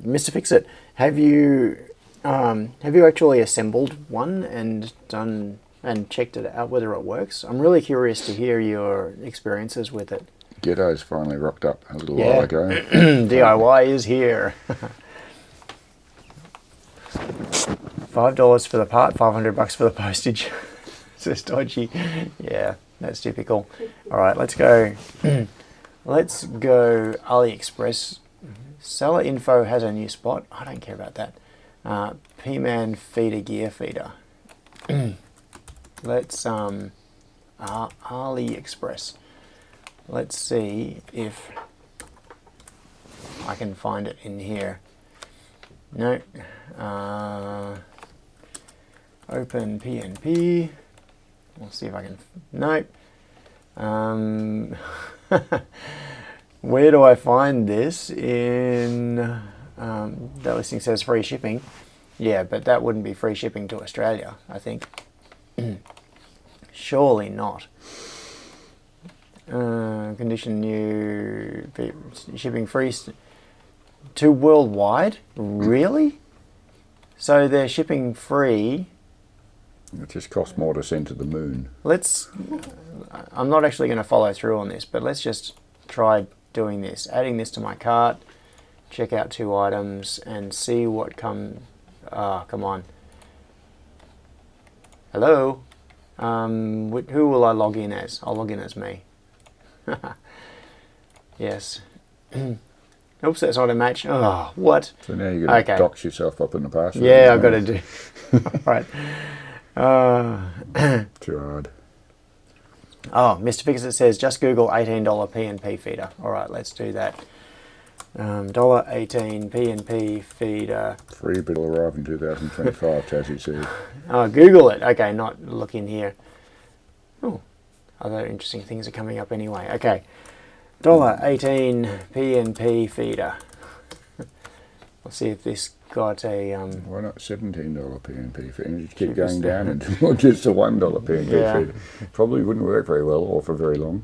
Mr. Fixit, have you actually assembled one and done and checked it out whether it works? I'm really curious to hear your experiences with it. Ghetto's finally rocked up a little while ago. DIY is here. $5 for the part, $500 for the postage. It's just dodgy. Yeah, that's typical. All right, let's go. Let's go AliExpress. Seller info has a new spot. I don't care about that. P-Man feeder gear feeder. Let's AliExpress. Let's see if I can find it in here. No. Open PNP. We'll see if I can. No. Where do I find this? In that listing says free shipping. Yeah, but that wouldn't be free shipping to Australia, I think. Surely not. Condition new, shipping free to worldwide? Really? So they're shipping free. It just costs more to send to the moon. I'm not actually going to follow through on this, but let's just try doing this. Adding this to my cart, check out 2 items and see what comes. Come on. Hello? Who will I log in as? I'll log in as me. Yes. Oops, that's not a match. Oh, what? So now you're going to dox yourself up in the password. Yeah, I've got to do. Right. Too hard. Oh, Mr. Fixit says just Google $18 PNP feeder. All right, let's do that. $18 PNP feeder. Free, but it'll arrive in 2025, Tassie said. Oh, Google it. Okay, not look in here. Oh, other interesting things are coming up anyway. Okay, $18 PNP feeder. Let's see if this got a... Why not $17 PNP feeder? And just keep going down until just a $1 PNP feeder. Probably wouldn't work very well or for very long.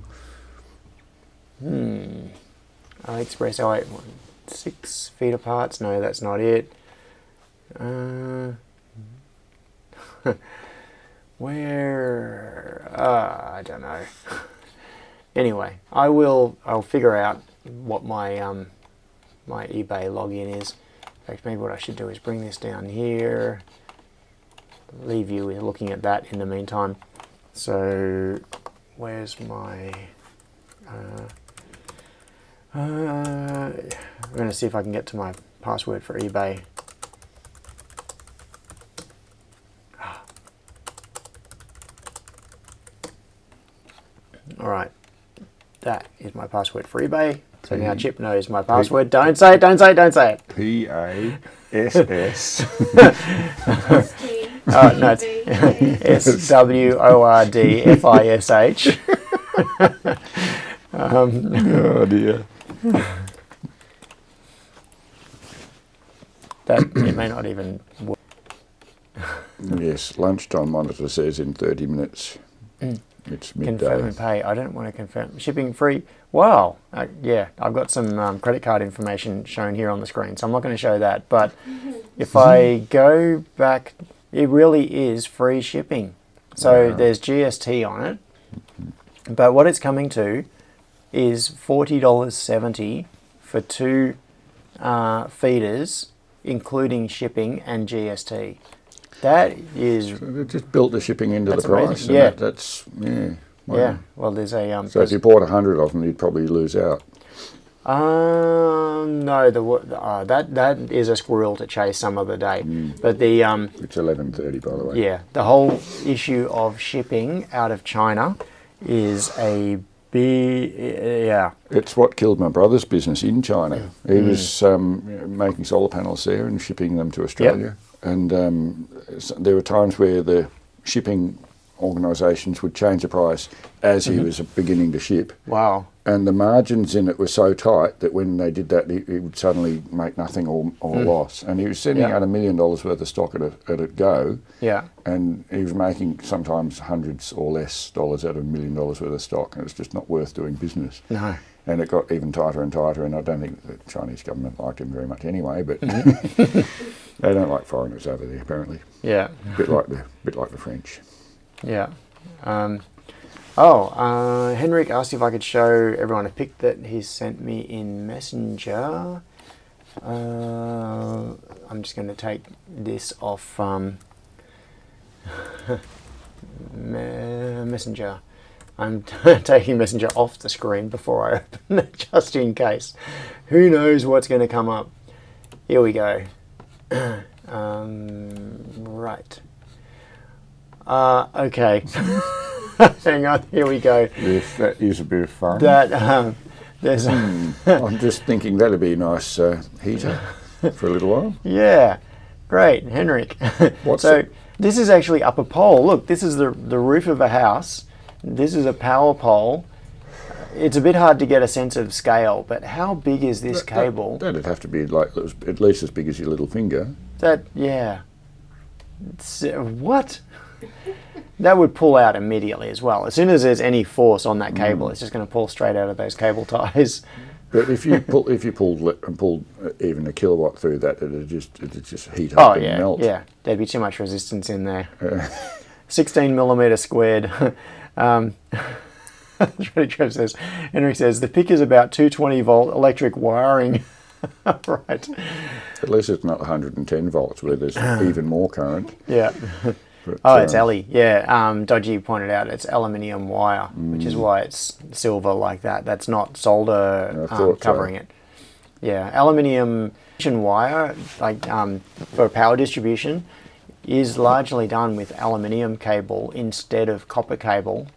AliExpress 0816 feeder parts. No, that's not it. Where? I don't know. Anyway, I'll figure out what my my eBay login is. In fact, maybe what I should do is bring this down here. Leave you with looking at that in the meantime. So, where's my? I'm going to see if I can get to my password for eBay. All right, that is my password for eBay. So now Chip knows my password. Don't say it, don't say it, don't say it. PASS. Oh, no, it's SWORDFISH. Oh dear. That it may not even work. Yes, lunchtime monitor says in 30 minutes. It's midday. Confirm and pay. I don't want to confirm. Shipping free. Wow. Yeah, I've got some credit card information shown here on the screen, so I'm not going to show that. But if I go back, it really is free shipping. So there's GST on it. But what it's coming to is $40.70 for 2 feeders, including shipping and GST. That is... So they've just built the shipping into the price. Amazing. Yeah. That's... Yeah. Wow. Yeah. Well, there's a... so if you bought 100 of them, you'd probably lose out. No, that is a squirrel to chase some other day. But the It's 11:30, by the way. yeah, the whole issue of shipping out of China is a big yeah. It's what killed my brother's business in China. He was making solar panels there and shipping them to Australia. And there were times where the shipping organisations would change the price as he was beginning to ship. Wow. And the margins in it were so tight that when they did that, he would suddenly make nothing or loss. And he was sending out $1 million worth of stock at a go. Yeah. And he was making sometimes hundreds or less dollars out of $1 million worth of stock, and it's just not worth doing business. No. And it got even tighter and tighter, and I don't think the Chinese government liked him very much anyway, but they don't like foreigners over there, apparently. Yeah. Bit like the French. Yeah. Henrik asked if I could show everyone a pic that he sent me in Messenger. I'm just going to take this off Messenger. I'm taking Messenger off the screen before I open it, just in case. Who knows what's going to come up? Here we go. Right. Okay. Hang on, here we go. Yes, that is a bit of fun. There's I'm just thinking that'd be a nice heater for a little while. Yeah, great, Henrik. This is actually up a pole. Look, this is the roof of a house. This is a power pole. It's a bit hard to get a sense of scale, but how big is this cable? That'd have to be like at least as big as your little finger. Yeah. What? That would pull out immediately as well. As soon as there's any force on that cable, it's just going to pull straight out of those cable ties. But if you pulled even a kilowatt through that, it'd just heat up and melt. Yeah, there'd be too much resistance in there. 16 millimeter squared. Trev says, Henry says, the pick is about 220 volt electric wiring. Right. At least it's not 110 volts where there's even more current. Yeah. But, it's Ellie. Yeah. Dodgy pointed out it's aluminium wire, which is why it's silver like that. That's not solder covering it. Yeah. Aluminium wire, like for power distribution, is largely done with aluminium cable instead of copper cable.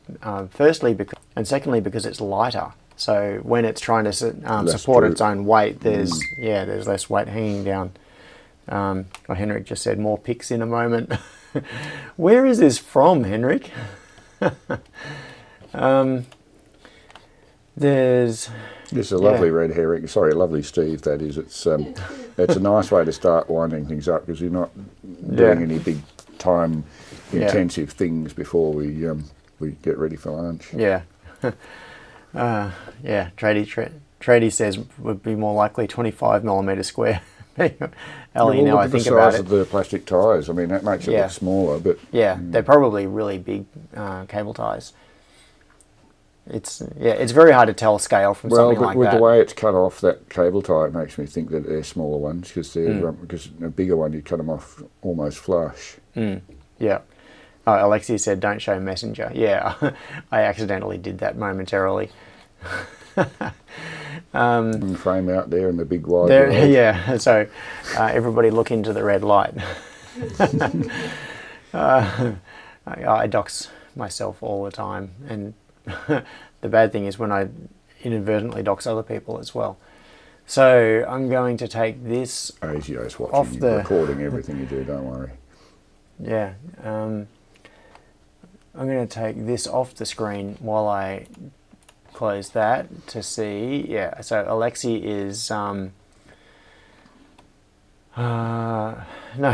Firstly, and secondly, because it's lighter. So when it's trying to support its own weight, there's less weight hanging down. Henrik just said more pics in a moment. Where is this from, Henrik? There's a lovely red herring. Sorry, a lovely Steve. That is. It's a nice way to start winding things up because you're not doing any big time intensive things before we get ready for lunch. Yeah. Trady says would be more likely 25 millimeter square. Ellie, now I think about it. The size of the plastic ties. I mean, that makes it look smaller, but they're probably really big cable ties. It's very hard to tell scale from something like that. With the way it's cut off that cable tie, it makes me think that they're smaller ones because a bigger one you cut them off almost flush. Yeah. Alexi said, "Don't show Messenger." Yeah, I accidentally did that momentarily. And frame out there in the big wide. Yeah, so everybody look into the red light. I dox myself all the time, and the bad thing is when I inadvertently dox other people as well. So I'm going to take this ASIO's watching you, recording everything you do, don't worry. Yeah, I'm going to take this off the screen while I close that to see. Yeah, so Alexi is no,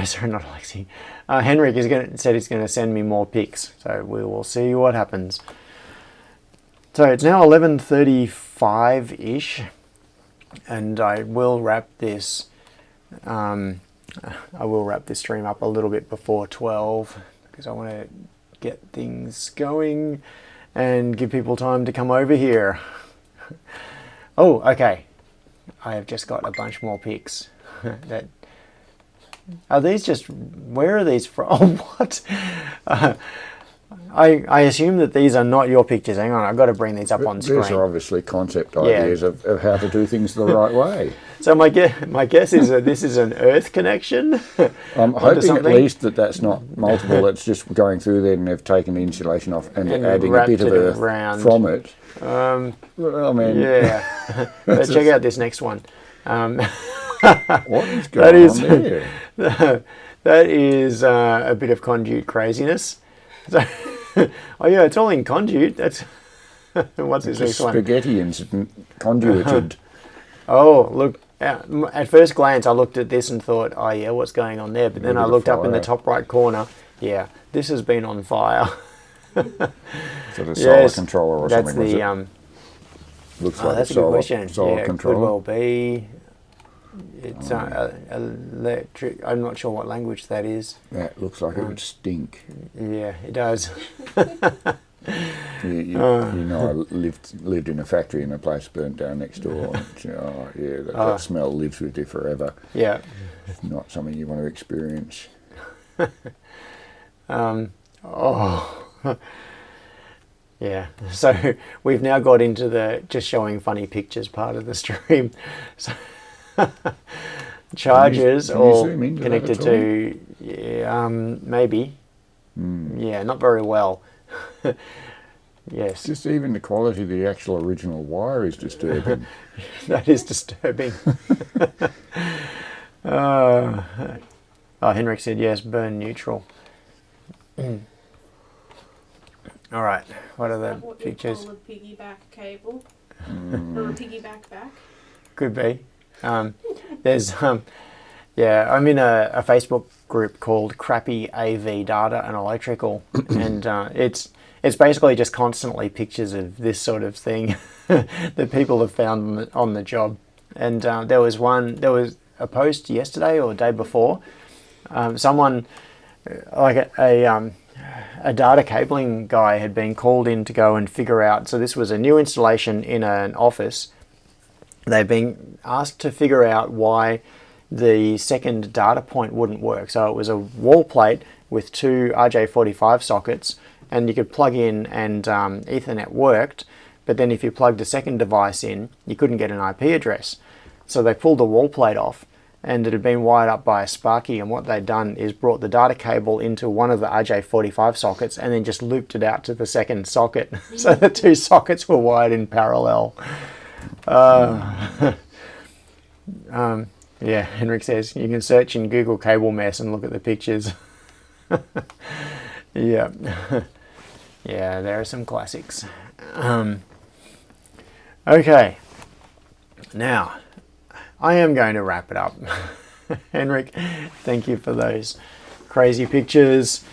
sorry, not Alexi. Henrik said he's going to send me more pics, so we will see what happens. So it's now 11:35 ish, and I will wrap this. I will wrap this stream up a little bit before 12 because I want to get things going and give people time to come over here. Oh, okay. I have just got a bunch more pics. Are these just, where are these from? Oh, what? I assume that these are not your pictures. Hang on, I've got to bring these up on These are screen. obviously concept ideas of how to do things the right way. So my guess is that this is an Earth connection. I'm onto hoping at something. least that that's not multiple. It's just going through there and they've taken the insulation off and adding a wrapped bit of it earth around. from it. Well, I mean, yeah. But check out this next one. what is going on there? That is a bit of conduit craziness. So, oh yeah, it's all in conduit. That's what's this next one? Spaghetti and conduited. Oh, look. At first glance, I looked at this and thought, oh yeah, what's going on there? But then I looked up in the top right corner. Yeah, this has been on fire. So the solar controller or that's something. The, looks like that's a a good question. solar Yeah, controller. could well be. It's electric. I'm not sure what language that is. That looks like it would stink. Yeah, it does. You know, I lived in a factory and a place burnt down next door. And, that smell lives with you forever. Yeah. Not something you want to experience. Yeah. So we've now got into the just showing funny pictures part of the stream. So chargers can you all zoom into connected that at all? to maybe. Yeah, not very well. Yes. Just even the quality of the actual original wire is disturbing. That is disturbing. Henrik said yes, burn neutral. All right, what are the what pictures? you call a piggyback cable or a piggyback back. Could be. There's yeah, I'm in a Facebook group called Crappy AV Data and Electrical, and it's basically just constantly pictures of this sort of thing that people have found on the job. And there was a post yesterday or the day before. Someone like a data cabling guy had been called in to go and figure out. So this was a new installation in an office. They've been asked to figure out why the second data point wouldn't work. So it was a wall plate with two RJ45 sockets, and you could plug in and Ethernet worked, but then if you plugged a second device in, you couldn't get an IP address. So they pulled the wall plate off, and it had been wired up by a Sparky, and what they'd done is brought the data cable into one of the RJ45 sockets and then just looped it out to the second socket. So the two sockets were wired in parallel. Yeah, Henrik says you can search in Google cable mess and look at the pictures. Yeah. Yeah, there are some classics. Okay, now I am going to wrap it up. Henrik, thank you for those crazy pictures,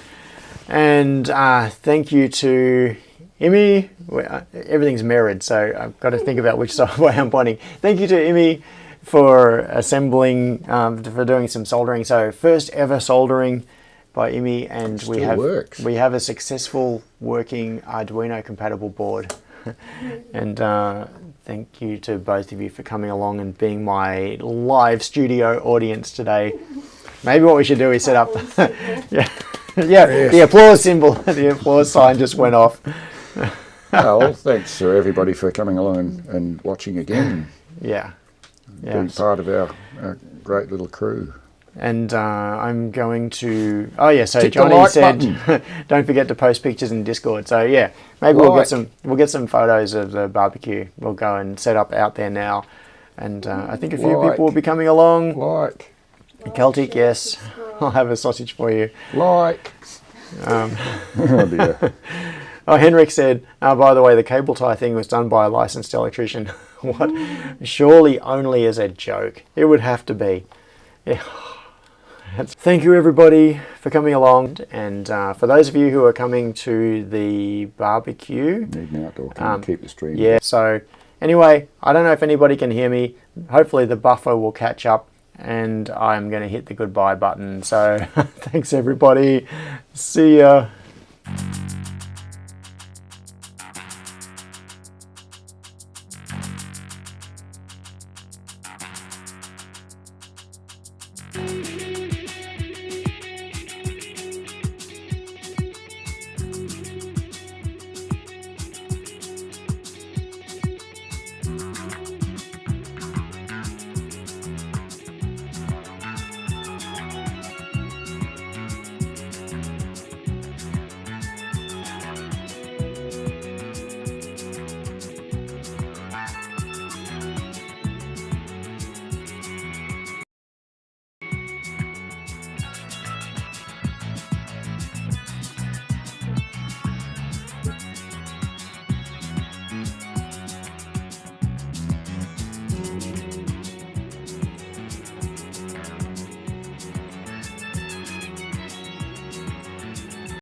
and thank you to Imi. Everything's mirrored, so I've got to think about which way I'm pointing. Thank you to Imi for assembling, for doing some soldering. So first ever soldering by Imi, and we have a successful working Arduino compatible board. And thank you to both of you for coming along and being my live studio audience today. Maybe what we should do is set up the applause symbol. The applause sign just went off. Well, thanks to everybody for coming along and watching again. Yeah. Being part of our great little crew. And I'm going to. Oh yeah, so Tick Johnny the like said, don't forget to post pictures in Discord. So yeah, maybe we'll get some photos of the barbecue. We'll go and set up out there now, and I think a few people will be coming along. Celtic, yes, I'll have a sausage for you. Oh dear. Oh, Henrik said, by the way, the cable tie thing was done by a licensed electrician. What? Surely only as a joke. It would have to be. Yeah. Thank you everybody for coming along, and for those of you who are coming to the barbecue, need an outdoor camera to keep the stream. Yeah, so anyway, I don't know if anybody can hear me. Hopefully the buffer will catch up, and I'm going to hit the goodbye button. So thanks everybody. See ya.